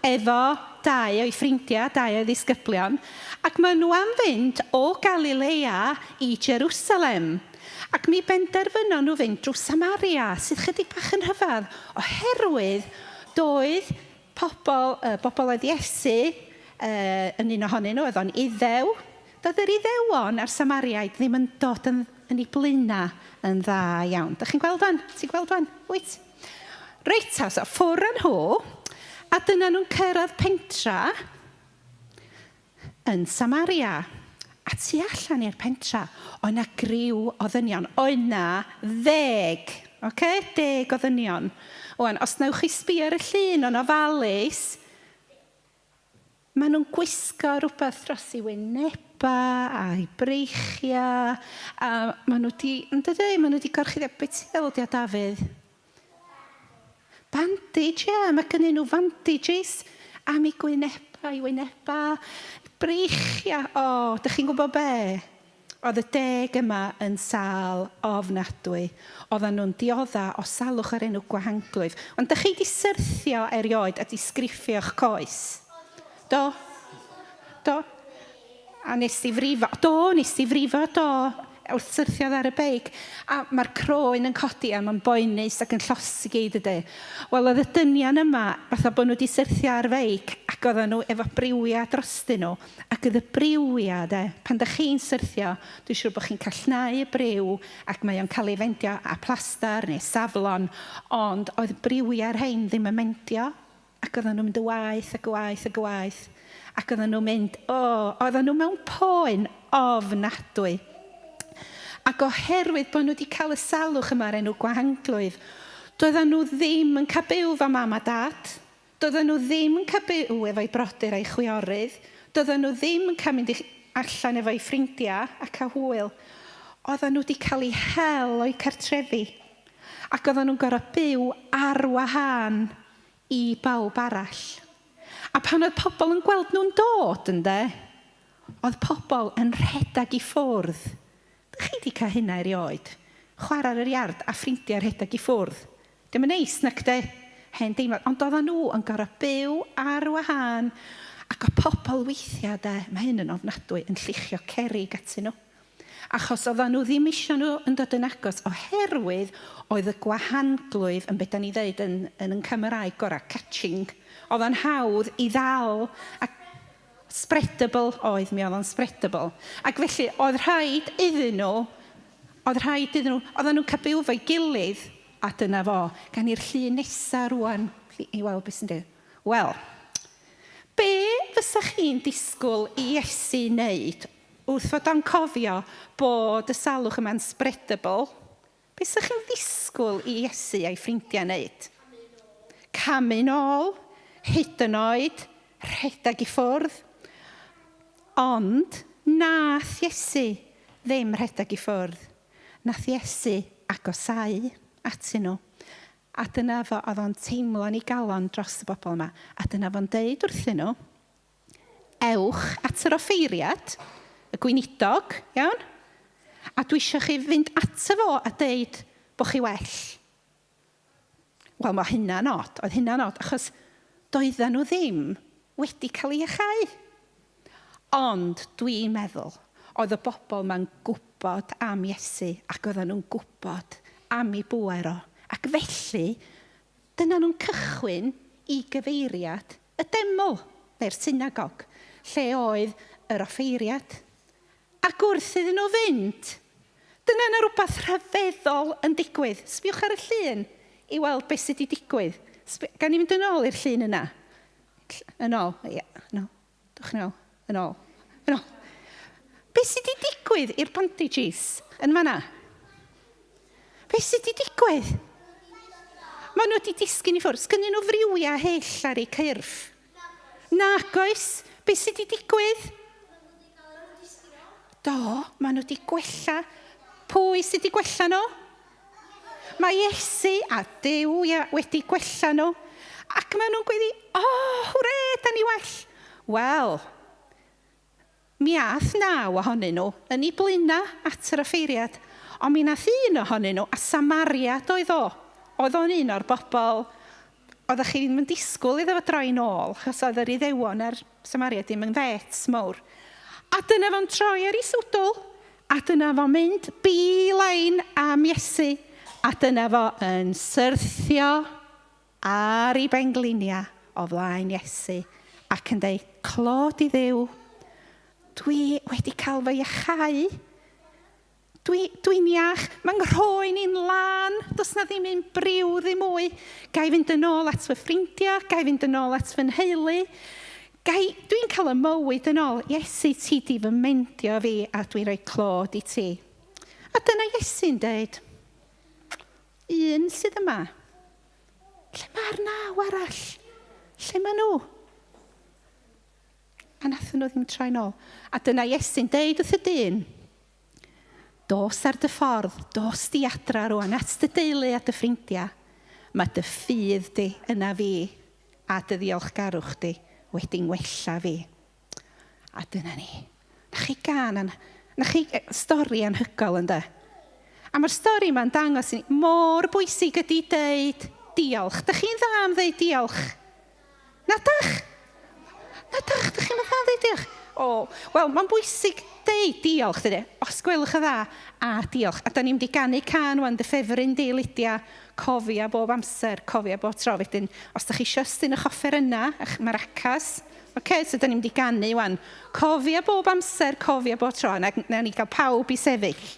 efo 2 o'i ffrindiau, 2 o'i ddisgyblion, ac maen nhw am fynd o Galilea i Jerusalem. Ac mi benderfynon nhw fynd drwy Samaria, sydd chydig bach yn rhyfedd, oherwydd doedd bobl oedd Iesu yn un ohonyn nhw, oedd o'n Iddew. Doedd yr Iddewon a'r Samariaid ddim yn dod yn ei blaenau yn dda iawn. Dych chi'n gweld o'n? Ti'n gweld o'n? Wyt? Reit, ffwr yn nhw, a dyna nhw'n cyrraedd pentra yn Samaria. A tu allan i'r pentra, oedd yna griw o ddynion. Oedd yna 10. 10 o ddynion. Os nawch chi sbio ar y llun o'n ofalus, maen nhw'n gwisgo rhywbeth dros eu wyneba a'i breichiau. A maen nhw wedi gorchuddio beth sy'n ddod Dafydd. Bandage, mae gennyn nhw bandages am eu wyneba, breichiau. Dych chi'n gwybod be? Oedd y 10 yma yn sal ofnadwy. Oedden nhw'n dioddau o salwch ar enw gwahanglwydd. Ond dych chi wedi syrthio erioed a disgriffio'ch coes? Do? A nes i frifo, wrth syrthiodd ar y beic. A mae'r croen yn codi a mae'n boenus ac yn llosgi ydy. Wel, oedd y dynion yma, fatha bod nhw wedi syrthio ar feic, ac oedden nhw efo briwiau drostyn nhw. Ac oedd y briwiau, pan dych chi'n syrthio, dwi'n siŵr bod chi'n callnau y briw, ac mae o'n cael ei fendio a plastar neu saflon, ond oedd briwiau'r rhain ddim yn mendio, ac oedden nhw'n mynd y waith. Ac oedden nhw'n mynd, oedden nhw mewn poen ofnadwy. Ac oherwydd bod nhw wedi cael y salwch yma ar enw gwahanglwydd, doedden nhw ddim yn cael byw fa mam a dad, doedden nhw ddim yn cael byw efo'i brodyr a'i chwiorydd, doedden nhw ddim yn cael mynd allan efo'i ffrindiau a cael hwyl. Oedden nhw wedi cael eu hel o'i cartrefi, ac oedden nhw'n gorfod byw ar wahân i bawb arall. A pan oedd pobl yn gweld nhw'n dod, oedd pobl yn rhedag i ffwrdd. Dych chi wedi cael hynna erioed? Chwarae ar yr iard a ffrindiau rhedag i ffwrdd. Dim yn neis nac de? Hen deimlad. Ond oedden nhw yn gorfod byw ar wahân Ac o pobl weithiau, mae hyn yn ofnadwy, yn lluchio cerig atyn nhw. Achos oedden nhw ddim eisiau nhw yn dod yn agos, oherwydd oedd y gwahanglwydd, yn beth da ni ddeud yn Cymraeg gorau, catching. Oedd yn hawdd i ddal, ac spreadable oedd mi oedd yn spreadable. Ac felly oedd rhaid iddyn nhw, oedden nhw'n cael byw fo'i gilydd, a dyna fo, gan i'r llun nesaf rwan, i weld beth sy'n dweud. Wel, be fysach chi'n disgwyl i Iesu wneud wrth fod o'n cofio bod y salwch yma'n spreadable? Be fysach chi'n disgwyl i Iesu a'i ffrindiau wneud? Camu nôl, hyd yn oed, rhedag i ffwrdd. Ond nath Iesu ddim rhedag i ffwrdd. Nath Iesu agosau atyn nhw. A dyna fo oedd o'n teimlo'n ei galon dros y bobl yma. A dyna fo'n deud wrthyn nhw, ewch at yr offeiriad, y gweinidog, iawn? A dwi eisiau chi fynd ato fo a deud bod chi well. Wel, mae hynna'n od. Oedd hynna'n od, achos doedden nhw ddim wedi cael ei achau. Ond dwi'n meddwl, oedd y bobl ma'n gwybod am Iesu ac oedden nhw'n gwybod am ei bŵer o. Ac felly, dyna nhw'n cychwyn i gyfeiriad y deml, neu'r synagog, lle oedd yr offeiriad. Ac wrth iddyn nhw fynd, dyna yna rhywbeth rhyfeddol yn digwydd. Sbiwch ar y llun i weld beth sydd wedi digwydd. Gan i fynd yn ôl i'r llun yna. Yn ôl, ia, yn ôl. Dwch yn ôl, yn ôl, yn ôl. Beth sydd wedi digwydd i'r bandages yn fan'na? Beth sydd wedi digwydd? Maen nhw wedi disgyn i ffwrdd. Sgynnyn nhw friwiau hyll ar eu cyrff. Nag oes. Beth sydd wedi digwydd? Do, maen nhw wedi gwella. Pwy sydd wedi gwella nhw? Mae Iesu a Duw wedi gwella nhw. Ac maen nhw'n gweddi, hwre, da ni well. Wel, mi ath 9 ohonyn nhw yn ei blaena at yr offeiriad. Ond mi nath un ohonyn nhw, a Samariad oedd o. Oedd o'n un o'r bobl, oeddech chi ddim yn disgwyl iddo fo droi nôl, chos oedd yr Iddewon a'r Samariad ddim yn fets mawr. A dyna fo'n troi ar ei swdl, a dyna fo'n mynd bilain am Iesu, a dyna fo yn syrthio ar ei benglinia o flaen Iesu, ac yn dweud, clod i Dduw, dwi wedi cael fy iachau. Dwi'n iach, mae'n rhoi ni'n lan, does na ddim un briw ddim mwy. Gai fynd yn ôl at fy ffrindiau, gai fynd yn ôl at fy nheulu. Dwi'n cael y mywyd yn ôl. Iesu, ti di fy mendio fi a dwi'n rhoi clod i ti. A dyna Iesu'n dweud, un sydd yma. Lle mae'r 9 arall? Lle mae nhw? A nathon nhw ddim troi nôl. A dyna Iesu'n dweud wrth y dyn, dos ar dy ffordd, dos di adra rwan at dy deulu a dy ffrindiau. Mae dy ffydd di yna fi a dy ddiolchgarwch di wedi'n wella fi. A dyna ni. Na chi stori anhygol ynddo. A mae'r stori yma'n dangos i ni mor bwysig ydi deud diolch. Dych chi'n dda am ddeud diolch? Nadach? Dych chi'n dda am ddeud diolch? Wel, mae'n bwysig deud diolch, dydy. Os gwelwch y dda, a diolch. A da ni'n mynd i ganu can wan, dy ffefryn di, Lydia, cofia bob amser, cofia bob tro. Wedyn, os da chi siostyn eich offer yna, eich maracas, so da ni'n mynd i ganu wan, cofia bob amser, cofia bob tro. Na ni gael pawb i sefyll.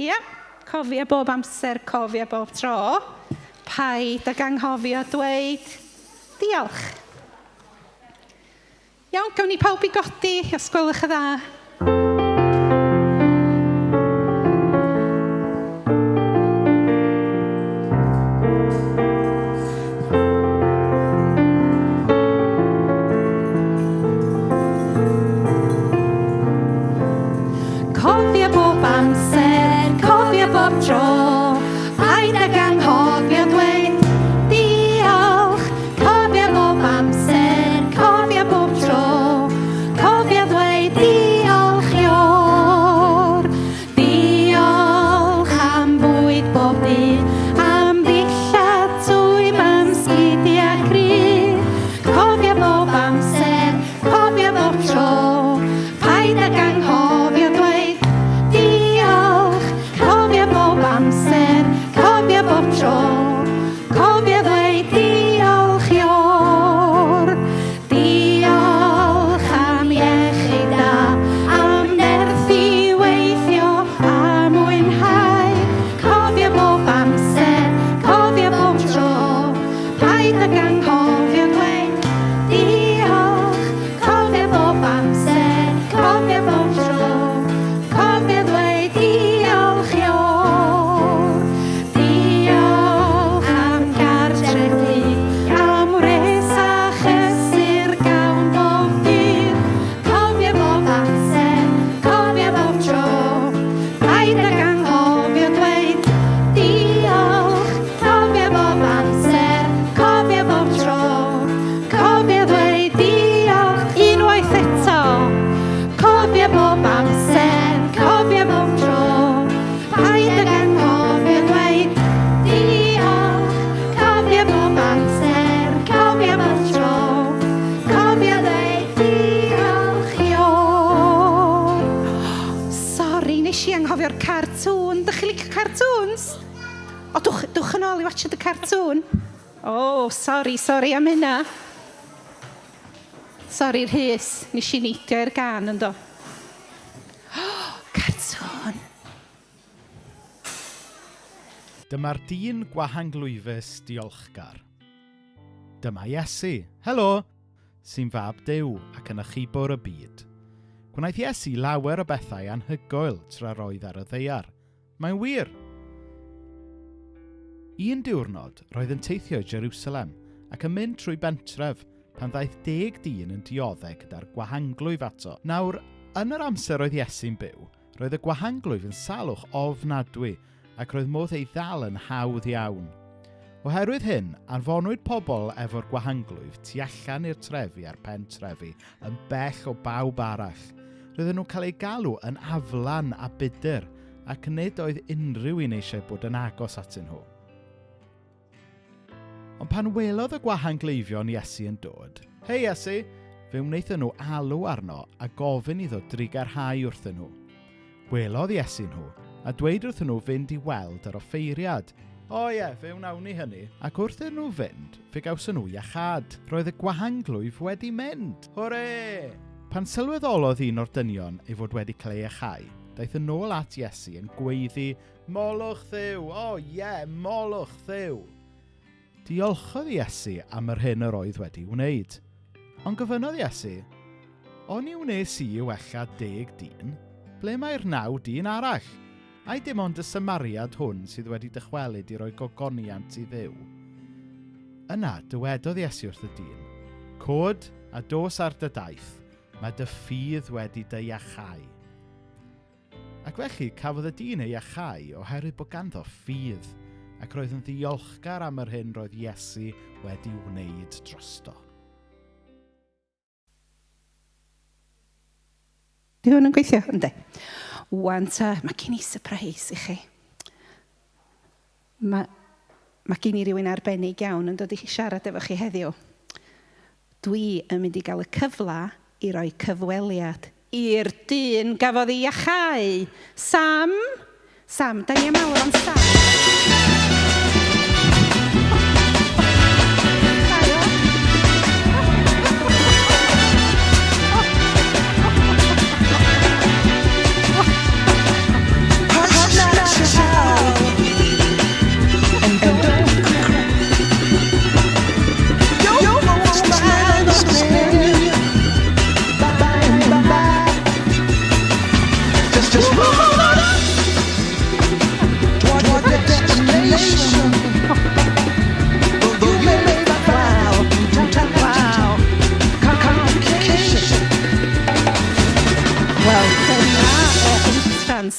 Ia, cofia bob amser, cofia bob tro. Paid ag anghofio dweud diolch. Iawn, gawn ni pawb i godi, os gwelwch y dda. Cofia bob amser, cofia bob tro, paid ag anghofio dweud diolch. Cofia bob amser, cofia bob tro, cofia dweud diolch Ior. Diolch am bwyd bob dydd, am ddillad twym am sgidiau cryf. Cofia bob amser, cofia nes i anghofio'r cartŵn. Dych chi licio cartŵns? O, dwch yn ôl i watch y cartŵn. O, sori am hynna. Sori'r hys, nes i neidio i'r gan yndo. Cartŵn. Dyma'r dyn gwahanglwyfus diolchgar. Dyma Iesu, helo, sy'n fab Duw ac yn achubwr y byd. Gwnaeth Iesu lawer o bethau anhygoel tra roedd ar y ddaear. Mae'n wir. Un diwrnod roedd yn teithio i Jerusalem ac yn mynd trwy bentref pan ddaeth 10 dyn yn dioddau gyda'r gwahanglwyf ato. Nawr, yn yr amser roedd Iesu'n byw, roedd y gwahanglwyf yn salwch ofnadwy ac roedd modd ei ddal yn hawdd iawn. Oherwydd hyn, anfonwyd pobl efo'r gwahanglwyf tu allan i'r trefi a'r pen trefi yn bell o bawb arall. Roedden nhw'n cael ei galw yn aflan a budur ac nid oedd unrhyw un eisiau bod yn agos atyn nhw. Ond pan welodd y gwahangleifion Iesu yn dod, "Hei Iesu," fe wnaethon nhw alw arno a gofyn iddo drigarhau wrthyn nhw. Welodd Iesu nhw a dweud wrthyn nhw fynd i weld yr offeiriad. O ie, fe wnawn ni hynny. Ac wrth iddyn nhw fynd, fe gawson nhw iachad. Roedd y gwahanglwyf wedi mynd. Hwre! Pan sylweddolodd un o'r dynion ei fod wedi cael ei iachau, daeth yn ôl at Iesu yn gweiddi, "Molwch Dduw, o ie, molwch Dduw." Diolchodd Iesu am yr hyn yr oedd wedi wneud. Ond gofynnodd Iesu, "O'n i wnes i wella 10 dyn? Ble mae'r 9 dyn arall? Ai dim ond y Samariad hwn sydd wedi dychwelyd i roi gogoniant i Dduw?" Yna dywedodd Iesu wrth y dyn, "Cod a dos ar dy daith, mae dy ffydd wedi dy iachau." Ac felly cafodd y dyn ei iachau oherwydd bod ganddo ffydd, ac roedd yn ddiolchgar am yr hyn roedd Iesu wedi wneud drosto. Di hwn yn gweithio? Ynddi. Wan ta, mae gen i surprise i chi. Mae gen i rywun arbennig iawn yn dod i siarad efo chi heddiw. Dwi yn mynd i gael y cyfle i roi cyfweliad i'r dyn gafodd ei iachau. Sam, da ni am awr am Sam.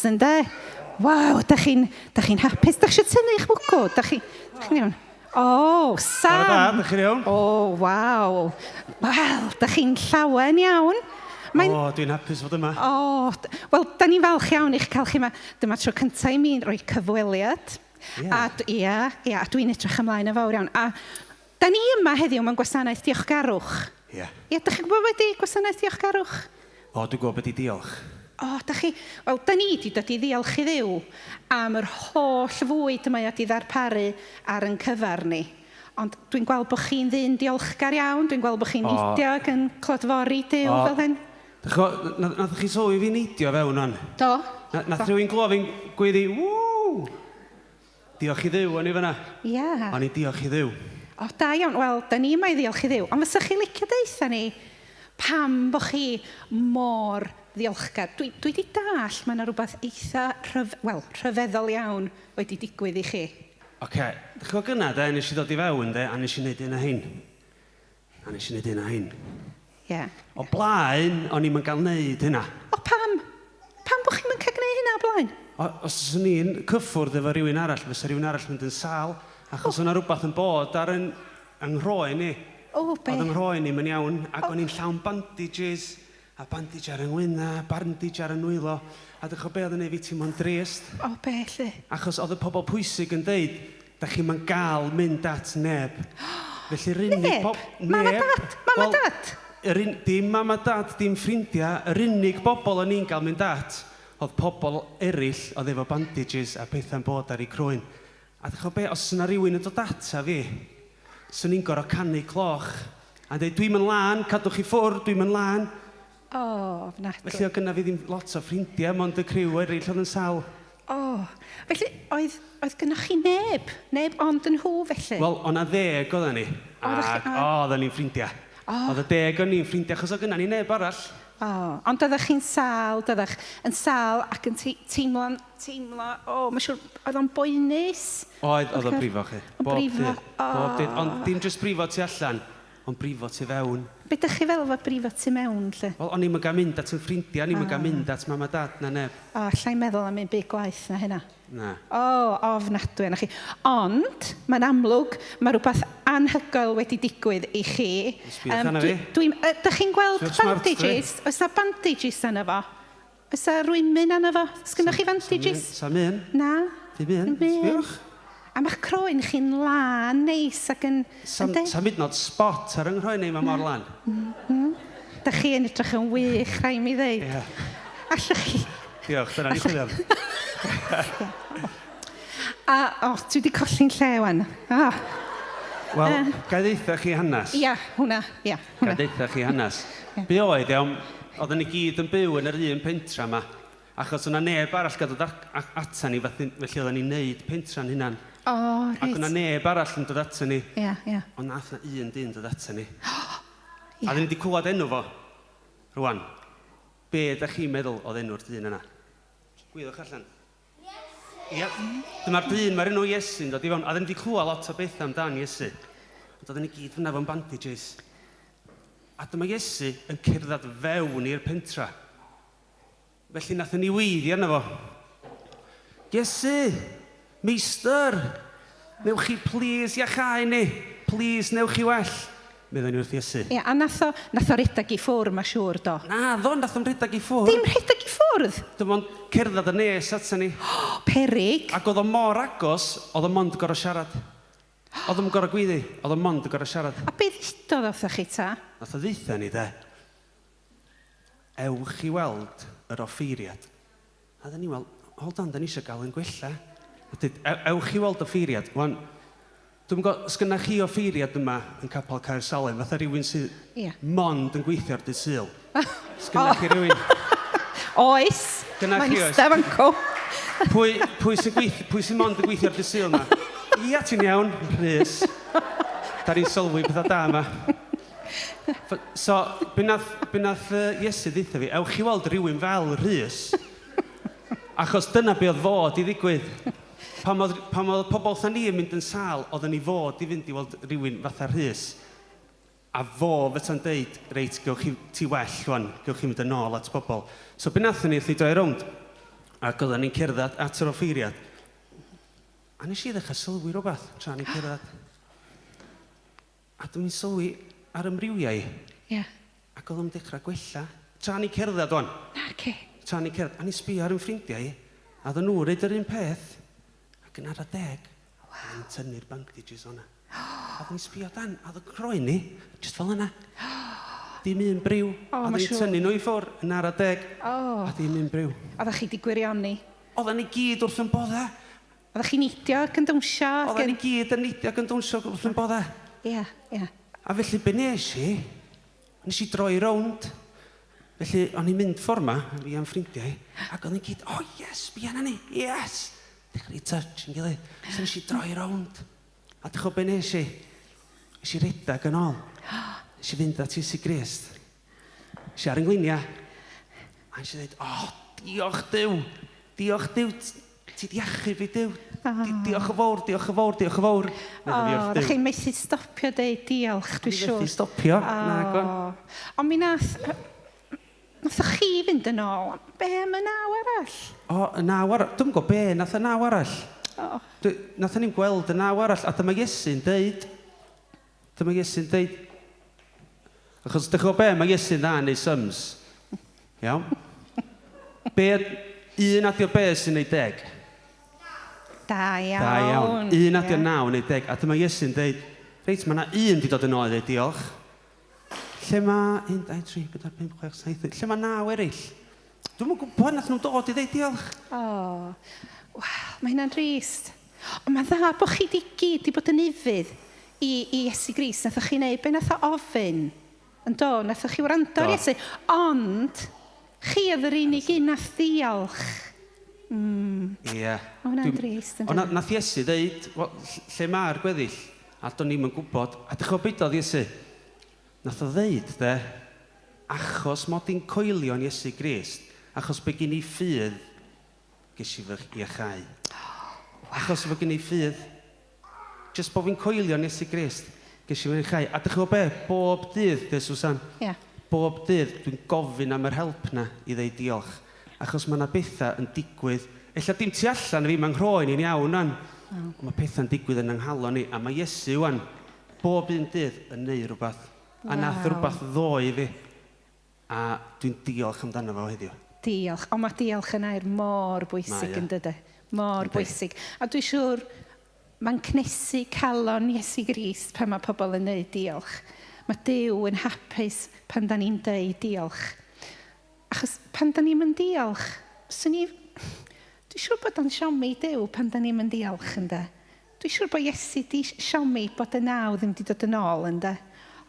Ynde? Waw, da chi'n hapus? Da chi'n tynnu eich mwgw? Da chi'n iawn? O, Sam! Da chi'n iawn? O, waw. Wel, da chi'n llawen iawn. O, dwi'n hapus fod yma. O, wel, da ni'n falch iawn i'ch cael chi yma. Dyma tro cyntaf i mi roi cyfweliad. A dwi'n edrych ymlaen y fawr iawn. A da ni yma heddiw mewn gwasanaeth Diolchgarwch. Ie. Ie, da chi'n gwybod wedi gwasanaeth Diolchgarwch? O, dwi'n gwybod beth i diolch. O, da ni wedi dod i ddiolch i Dduw am yr holl fwyd yma wedi ddarparu ar yn cyfar ni. Ond dwi'n gweld bod chi'n ddyn diolchgar iawn, dwi'n gweld bod chi'n neidio ac yn clodfori Duw fel hyn. Nath chi sylwi fi neidio fewn o'n? Do. Nath rhywun glwb fi'n gweiddi, ww! Diolch i Dduw o'n i fyna. Ia. O'n i diolch i Dduw. O, da iawn. Wel, da ni yma i ddiolch i Dduw. Ond fysa chi licio deitha ni pam bod chi mor ddiolchgar. Dwi wedi dall, mae yna rhywbeth eitha rhyfeddol iawn wedi digwydd i chi. Oce, ddech gyna da, nes i ddod i fewn, a nes i wneud un o hyn. Ie. O blaen, o'n i'n cael wneud hynna. O, pam? Pam bod chi'n cael gwneud hynna o blaen? Os o'n i'n cyffwrdd efo rhywun arall, fysa rhywun arall mynd yn sal, achos o'na rhywbeth yn bod ar yng nghroen ni. O, be? Oedd yng nghroen ni'n mynd iawn, ac o'n i'n llawn bandages, a bandage ar yng ngwyna, bandage ar yng nwylo, a dych o be oedd yn ei fi ti'n mwyn drist. O, be, lle? Achos oedd y pobl pwysig yn deud, da chi'n ma'n gael mynd at neb. Felly'r unig Neb? Mam a dad? Mam a dad? Dim mam a dad, dim ffrindiau, yr unig bobl o'n i'n gael mynd at, oedd pobl eraill oedd efo bandages a pethau'n bod ar ei crwyn. A ddech chi'n be, os yna rhywun yn dod ata fi, swn i'n gorau canu cloch. A dweud, dwi'n mynd lan, cadwch chi ffwrdd, dwi'n mynd lan. Fnadwy. Felly oedd gynna fi ddim lot o ffrindiau, mond y criw eraill oedd yn sal. Felly, oedd gynnwch chi neb? Neb ond yn nhw, felly? Wel, o'na 10 oedden ni. Ac oedden ni'n ffrindiau. Oedd y 10 o'n ni'n ffrindiau, achos oedd gynna ni neb arall. Ond oeddech chi'n sal, yn sal ac yn teimlo, mae'n siŵr, oedd o'n boenus? Oedd o brifo chi. Bob dydd. Ond dim jyst brifo ti allan, ond brifo ti fewn. Be ydych chi fel fo brifo ti mewn, lle? Wel, o'n i'n gael mynd at yn ffrindiau, o'n i'n gael mynd at mam a dad na neb. Allai'n meddwl am ein byd gwaith na hynna. Na. Ofnadwy yna chi. Ond, mae'n amlwg, mae rhywbeth anhygoel wedi digwydd i chi. Sbïwch arna fi. Ydych chi'n gweld Sbïwch smart, bandages? Oes na bandages yna fo? Oes na rwymyn yna fo? Oes gynnwch chi bandages? Sa'n mynd? Na? Dim mynd. Sbïwch. A mae'ch croen chi'n lan neis ac yn... Sa'n mynd not spot ar yng Nghroen ni, mae mor lan. Da chi yn edrych yn wych, rhaid mi ddeud. Ie. Allwch chi... Diolch, dyna ni chwilio. Dwi wedi colli'n lle wan. Wel, gael ddeitha chi hanes. Ia, hwnna. Gael ddeitha chi hanes. Be oedd, iawn, oedden ni gyd yn byw yn yr un pentra yma. Achos o'na neb arall gadw ata ni, felly oedden ni'n neud pentra'n hynna'n. Reit. Ac o'na neb arall yn dod ata ni. Ia. Ond nath na un dyn dod ata ni. A dyn ni wedi clywed enw fo. Rwan. Be ydych chi'n meddwl oedd enw'r dyn yna? Gwyddwch allan. Iesu. Dyma'r dyn, mae'r enw Iesu'n dod i fewn. A dyn ni wedi clywed lot o bethau amdan Iesu. Ond oedden ni gyd fyna fo'n bandages. A dyma Iesu yn cerdded fewn i'r pentra. Felly nath ni weiddi arno fo. Iesu! Meistr, newch chi please iachau ni. Please, newch chi well. Meddwn ni wrth Iesu. Ia, a nath o redag i ffwrdd, mae siŵr, do? Na, nath o'n redag i ffwrdd. Dim redag i ffwrdd? Dim ond cerdded y nes ata ni. Perig. Ac oedd o mor agos, oedd o mond gorau siarad. Oedd o'n gorau gwyddi, oedd o mond gorau siarad. A beth ddodd wrthych chi ta? Nath o ddeitha ni, de. Ewch i weld yr offeiriad. A dda ni weld, hold on, da ni eisiau gael yn gwella. Ewch i weld offeiriad. Wan, dwi'n gwybod, sgynna chi offeiriad yma yn Capel Caer Salem, fatha rhywun sydd mond yn gweithio ar Dydd Sul. Sgynna chi rhywun? Oes. Mae'n istaf anco. Pwy sy'n mond yn gweithio ar Dydd Sul yma? Ia, ti'n iawn, Rhys. Da ni'n sylwi bethau da yma. So, be nath Iesu ddeitha fi, ewch i weld rhywun fel Rhys. Achos dyna be oedd fod i ddigwydd. Pam oedd pobl tha ni yn mynd yn sal, oedden ni fod i fynd i weld rhywun fatha Rhys. A fo fyta'n deud, reit, gewch chi ti well, wan, gewch chi mynd yn ôl at bobl. So be nathon ni wrth i droi rownd, ac oedden ni'n cerdded at yr offeiriad. A nes i ddechrau sylwi rhywbeth tra ni'n cerdded. A dwi'n sylwi ar ymrywiau. Ie. Ac oedden ni'n dechrau gwella. Tra ni'n cerdded wan. Tra ni'n cerdded. A ni'n sbio ar ym ffrindiau. A oedden nhw reid yr un peth. Ac yn ara deg. A ni'n tynnu'r bandages o'na. A oedden ni'n sbio dan. A oedden croen ni. Just fel yna. Dim un briw. A oedden ni'n tynnu nhw i ffwrdd. Yn ara deg. A dim un briw. Oeddech chi di gwirioni? Oedden ni gyd wrth yn bodda. Oeddech chi'n nidio ac yn dawnsio? Oedden ni gyd yn nidio ac yn dawnsio wrth yn bodda. Ie. A felly be nes i droi rownd. Felly, o'n i'n mynd ffordd ma, fi am ffrindiau, ac o'n i'n gyd, yes, bi anna ni, yes! Dechrau i touch yn gilydd. So nes i droi rownd. A dych o be nes i? Nes i redag yn ôl. Nes i fynd at Iesu Grist. Nes i ar yngluniau. A nes i dweud, diolch Duw. Diolch Duw. Ti di achu fi Duw. Diolch y fawr, diolch y fawr, diolch y fawr. Ddech chi'n methu stopio deud diolch, dwi'n siŵr. Methu stopio, na gwan. Ond mi nathach chi fynd yn ôl, be am y naw arall? Y naw arall, dwi'n gwybod be, nath y naw arall. Nath ni'n gweld y naw arall, a dyma Iesu'n deud. Dyma Iesu'n deud. Achos dych o be, mae Iesu'n dda neu syms. Iawn? Un adio be sy'n neud 10? Da iawn. Da iawn. Un adio 9 neu 10. A dyma Iesu'n deud, reit, mae yna un di dod yn ôl dweud diolch. Lle mae 1, 2, 3, 4, 5, 6, 7, lle mae 9 eraill? Dwi'n mwyn gwybod nath nhw'n dod i ddeud diolch. Wel, mae hynna'n drist. Ond mae'n dda bod chi gyd i bod yn ifydd i Iesu Grist. Nathoch chi wneud be nath o ofyn. Yn do, nathoch chi wrando ar Iesu. Ond, chi oedd yr unig un nath diolch. Ie. Mae hynna'n drist. Ond nath Iesu ddeud, lle mae'r gweddill? A do'n ni'n gwybod. A dych chi'n beidodd Iesu? Nath o ddeud, achos mod i'n coelio'n Iesu Grist, achos be gen i ffydd, ges i fy iachau. Achos fe gen i ffydd, jyst bod fi'n coelio'n Iesu Grist, ges i fy iachau. A dych chi'n be, bob dydd, Susan? Ie. Bob dydd, dwi'n gofyn am yr help na i ddeud diolch. Achos mae yna bethau yn digwydd. Ella dim tu allan y fi, mae'n rhoi ni'n iawn an. Mae pethau'n digwydd yn ynghalon ni. A mae Iesu wan, bob un dydd yn neud rhywbeth. A nath rhywbeth ddoi fi. A dwi'n diolch amdano fo heddiw. Diolch. Ond mae diolch yn air mor bwysig yn dydy. Mor bwysig. A dwi'n siŵr mae'n cnesu calon Iesu Grist pan mae pobl yn neud diolch. Mae Duw yn hapus pan da ni'n deud diolch. Achos pan da ni'n mynd diolch, dwi'n siŵr bod o'n siomi Duw pan da ni'n mynd diolch ynda. Dwi'n siŵr bod Iesu di siomi bod y naw ddim wedi dod yn ôl ynda.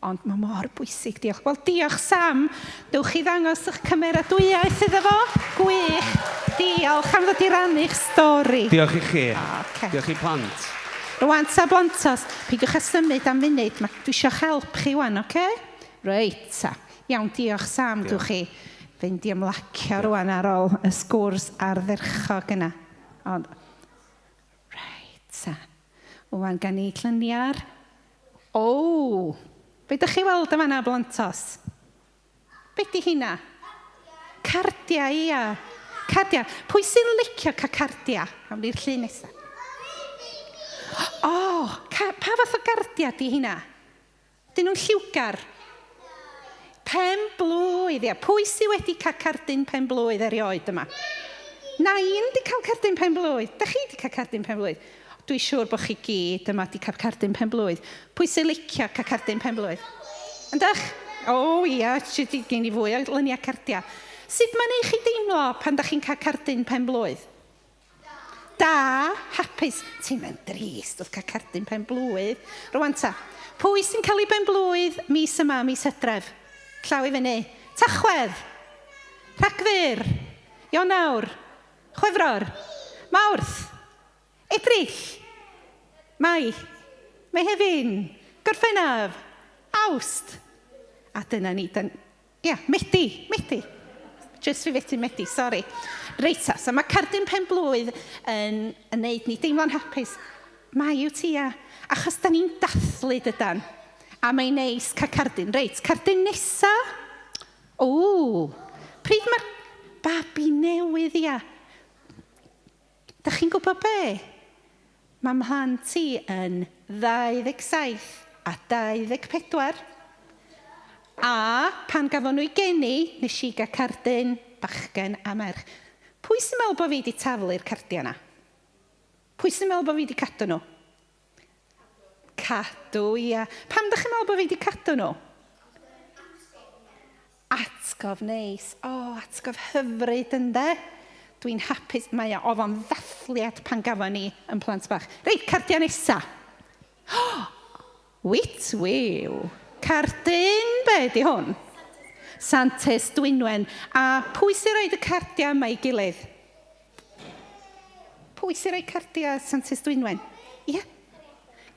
Ond mae mor bwysig diolch. Wel, diolch Sam. Dewch chi ddangos eich cymeradwyaeth iddo fo. Gwych. Diolch am ddod i rannu'ch stori. Diolch i chi. Diolch i plant. Rwan, ta blantos, peidiwch â symud am funud. Dwi eisiau help chi wan, oce? Reit, ta. Iawn, diolch Sam, dwch chi. Fynd i ymlacio rwan ar ôl y sgwrs ardderchog yna. Ond, reit, ta. Rwan, gan i llyniar. Be ydych chi weld yma na blantos? Be di hynna? Cardia, ia. Cardia. Pwy sy'n licio cael cardia? Am ni'r llun nesaf. Pa fath o gardia di hynna? Dyn nhw'n lliwgar? Pen blwydd, ia. Pwy sy'n wedi cael cardyn pen blwydd erioed yma? Nain di cael cardyn pen blwydd. Da chi di cael cardyn pen blwydd? Dwi'n siŵr bod chi gyd yma di cael cardyn pen blwydd. Pwy sy'n licio cael cardyn pen blwydd? Yndych? Ia, sydd gen i fwy o lyniau cardia. Sut mae'n ei chi deimlo pan da chi'n cael cardyn pen blwydd? Da, hapus. Ti'n mynd drist wrth cael cardyn pen blwydd. Rwan ta, pwy sy'n cael ei ben blwydd mis yma, mis Hydref? Llaw i fyny. Tachwedd. Rhagfyr. Ionawr. Chwefror. Mawrth. Ebrill. Mai. Mehefin. Gorffennaf. Awst. A dyna ni. Medi. Just fi fethu Medi, sori. Reit, so mae cardyn pen blwydd yn neud ni deimlo'n hapus. Mae yw tia. Achos da ni'n dathlu dydan. A mae'n neis cael cardyn. Reit, cardyn nesa. Pryd mae'r babi newydd, ia. Da chi'n gwybod be? Mae mhlant ti yn 27 a 24. A pan gafon nhw'i geni, nes i gael cardyn bachgen a merch. Pwy sy'n meddwl bod fi wedi taflu'r cardia yna? Pwy sy'n meddwl bod fi wedi cadw nhw? Cadw, ia. Pam da chi'n meddwl bod fi wedi cadw nhw? Atgof neis. Atgof hyfryd ynde. Dwi'n hapus. Oedd o'n ddathliad pan gafon ni yn plant bach. Reit, cardia nesa. Wit wiw. Cardyn, be di hwn? Santes Dwynwen. A pwy sy'n rhoi y cardia yma i gilydd? Pwy sy'n rhoi cardia Santes Dwynwen? Ia.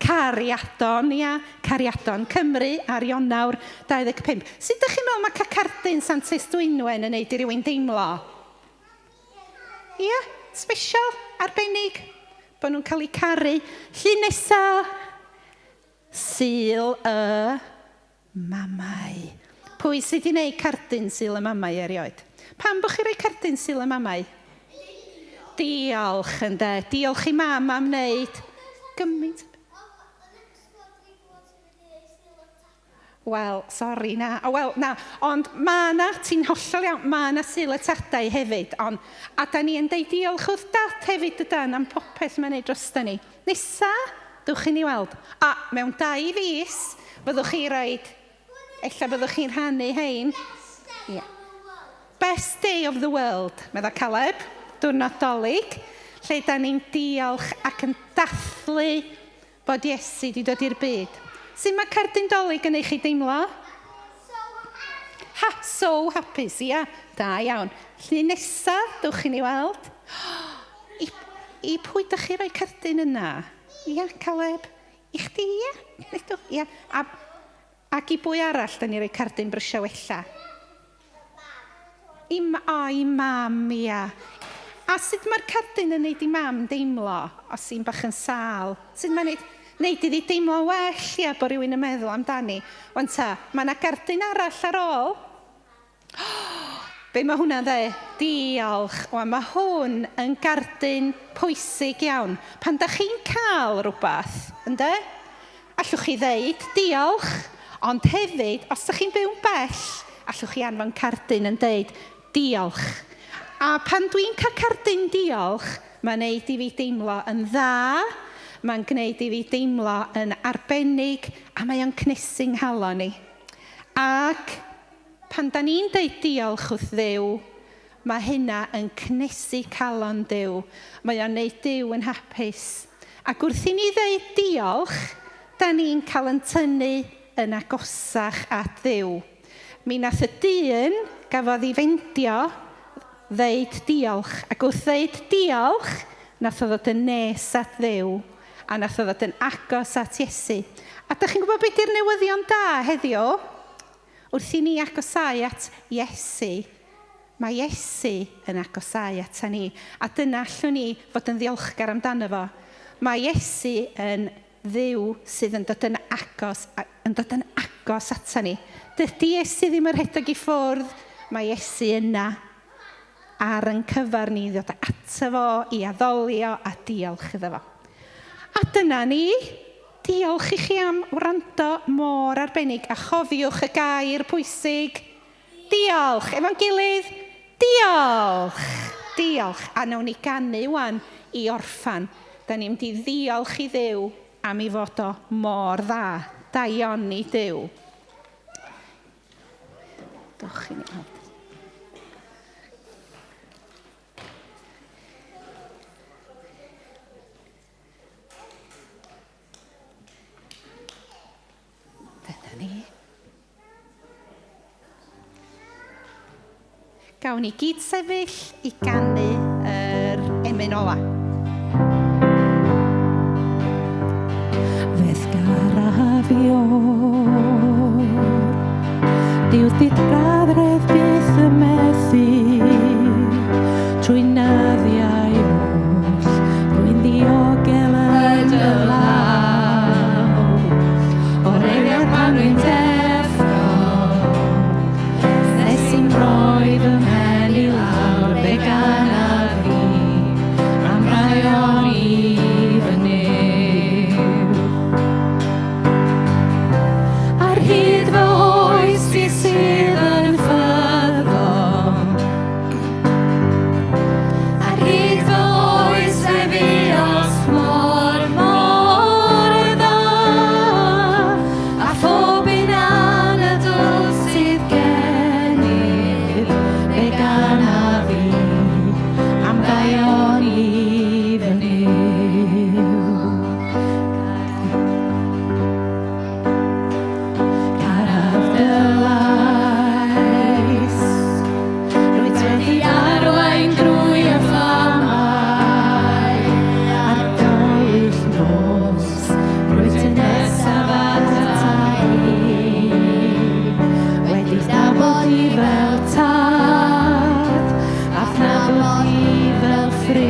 Cariadon, ia. Cariadon Cymru ar Ionawr 25. Sut ydych chi'n meddwl mae cael cardyn Santes Dwynwen yn neud i rywun deimlo? Ia, special, arbennig. Bod nhw'n cael eu caru. Llun nesa. Sul y mamau. Pwy sydd wedi gwneud cardyn Sul y mamau erioed? Pam bod chi rhoi cardyn Sul y mamau? Diolch ynde. Diolch i mam am wneud gymaint. Wel, sori, na. Ond ma na, ti'n hollol iawn, ma na Sul y tadau hefyd. A da ni yn deud diolch wrth dad hefyd ydan am popeth mae'n neud drosta ni. Nesa, dwch chi ni weld. A mewn 2 fis, byddwch chi roed, ella byddwch chi'n rhannu hein. Ia. Best day of the world, meddwl Caleb, diwrnod Dolig, lle da ni'n diolch ac yn dathlu bod Iesu wedi dod i'r byd. Sut mae cardyn Dolig yn eich chi deimlo? So hapus, ia. Da iawn. Llun nesaf, dwch i ni weld. I pwy ydych chi roi cardyn yna? Ia, Caleb. I chdi, ia? Ia. Ac i bwy arall, da ni roi cardyn brysio wella? I mam, ia. A sut mae'r cardyn yn neud i mam deimlo, os sy'n bach yn sal? Sut mae'n neud iddi deimlo well, ia, bod rhywun yn meddwl amdani? Wan ta, mae yna gardyn arall ar ôl. Be mae hwnna'n dde? Diolch. Wan, mae hwn yn gardyn pwysig iawn. Pan da chi'n cael rhywbeth, ynddo? Allwch chi ddeud diolch, ond hefyd, os da chi'n byw'n bell, allwch chi anfon cardyn yn deud diolch. A pan dwi'n cael cardyn diolch, mae'n gwneud i fi deimlo yn dda, mae'n gwneud i fi deimlo yn arbennig, a mae o'n cnesu'n nghalon ni. Ac pan da ni'n deud diolch wrth Dduw, mae hynna yn cnesu calon Dduw. Mae o'n gwneud Dduw yn hapus. Ac wrth i ni ddeud diolch, da ni'n cael yn tynnu yn agosach at Dduw. Mi nath y dyn gafodd ei fendio ddeud diolch. Ac wrth ddeud diolch, nath o ddod yn nes at Dduw. A nath o ddod yn agos at Iesu. A da chi'n gwybod beth yw'r newyddion da heddiw? Wrth i ni agosau at Iesu, mae Iesu yn agosau at ni. A dyna allwn ni fod yn ddiolchgar amdano fo. Mae Iesu yn Dduw sydd yn dod yn agos at ni. Dydy Iesu ddim yn rhedeg i ffwrdd, mae Iesu yna ar yn cyfar ni ddod ato fo, i addolio a diolch iddo fo. A dyna ni. Diolch i chi am wrando mor arbennig a chofiwch y gair pwysig. Diolch. Efo'n gilydd. Diolch. Diolch. A nawn ni ganu wan i orffan. Da ni'n mynd i ddiolch i Dduw am ei fod o mor dda. Daioni Dduw. Dwch i ni. Gawn ni gyd sefyll i ganu yr emyn ola. Fes garaf i o'r Diw dit graddredd byth y methu trwy naddiau oll rwy'n ddiogel yn y law o'r eiriau pan rwy'n deffro nes i'n rhoi fy mhen i lawr fe gan a fi am raion i fy niw ar hyd fy oes i sydd yn ffyddlo ar hyd fy oes e fi os mor dda a phob un anadl sydd gennyf fe gan a fi am ddaion i fy niw Garaf dy lais rwyt wedi arwain drwy y fflamau ar dywyll nos rwyt yn nesaf at y tai wedi nabod i fel tad a thnabod i fel ffrind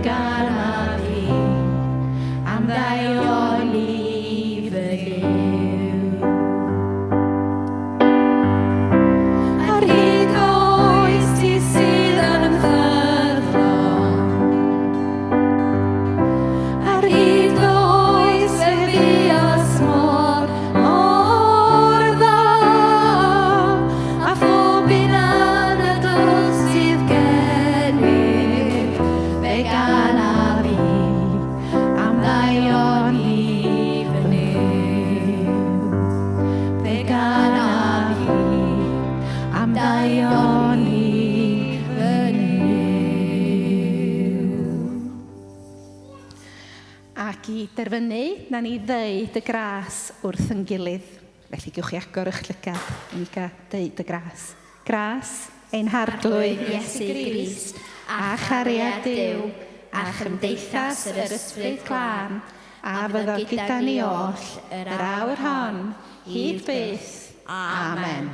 gana fi, am ddaioni fy Dduw. Ar hyd oes ti sydd yn ymffyddlon, ar hyd oes y fi osmod mor dda, a phob un anadl sydd gennyf, fe gana fi, am ddaioni fy Dduw. Fe gana fi, am ddaioni fy Dduw. Ac i derfynu, na ni ddeud y gras wrth yn gilydd. Felly gewch chi agor eich llygad i ni gael deud y gras. Gras, ein harglwydd Iesu Grist, a chariad Duw, a chymdeithas yr ysbryd glân, a fyddo gyda ni oll yr awr hon, hyd byth. Amen.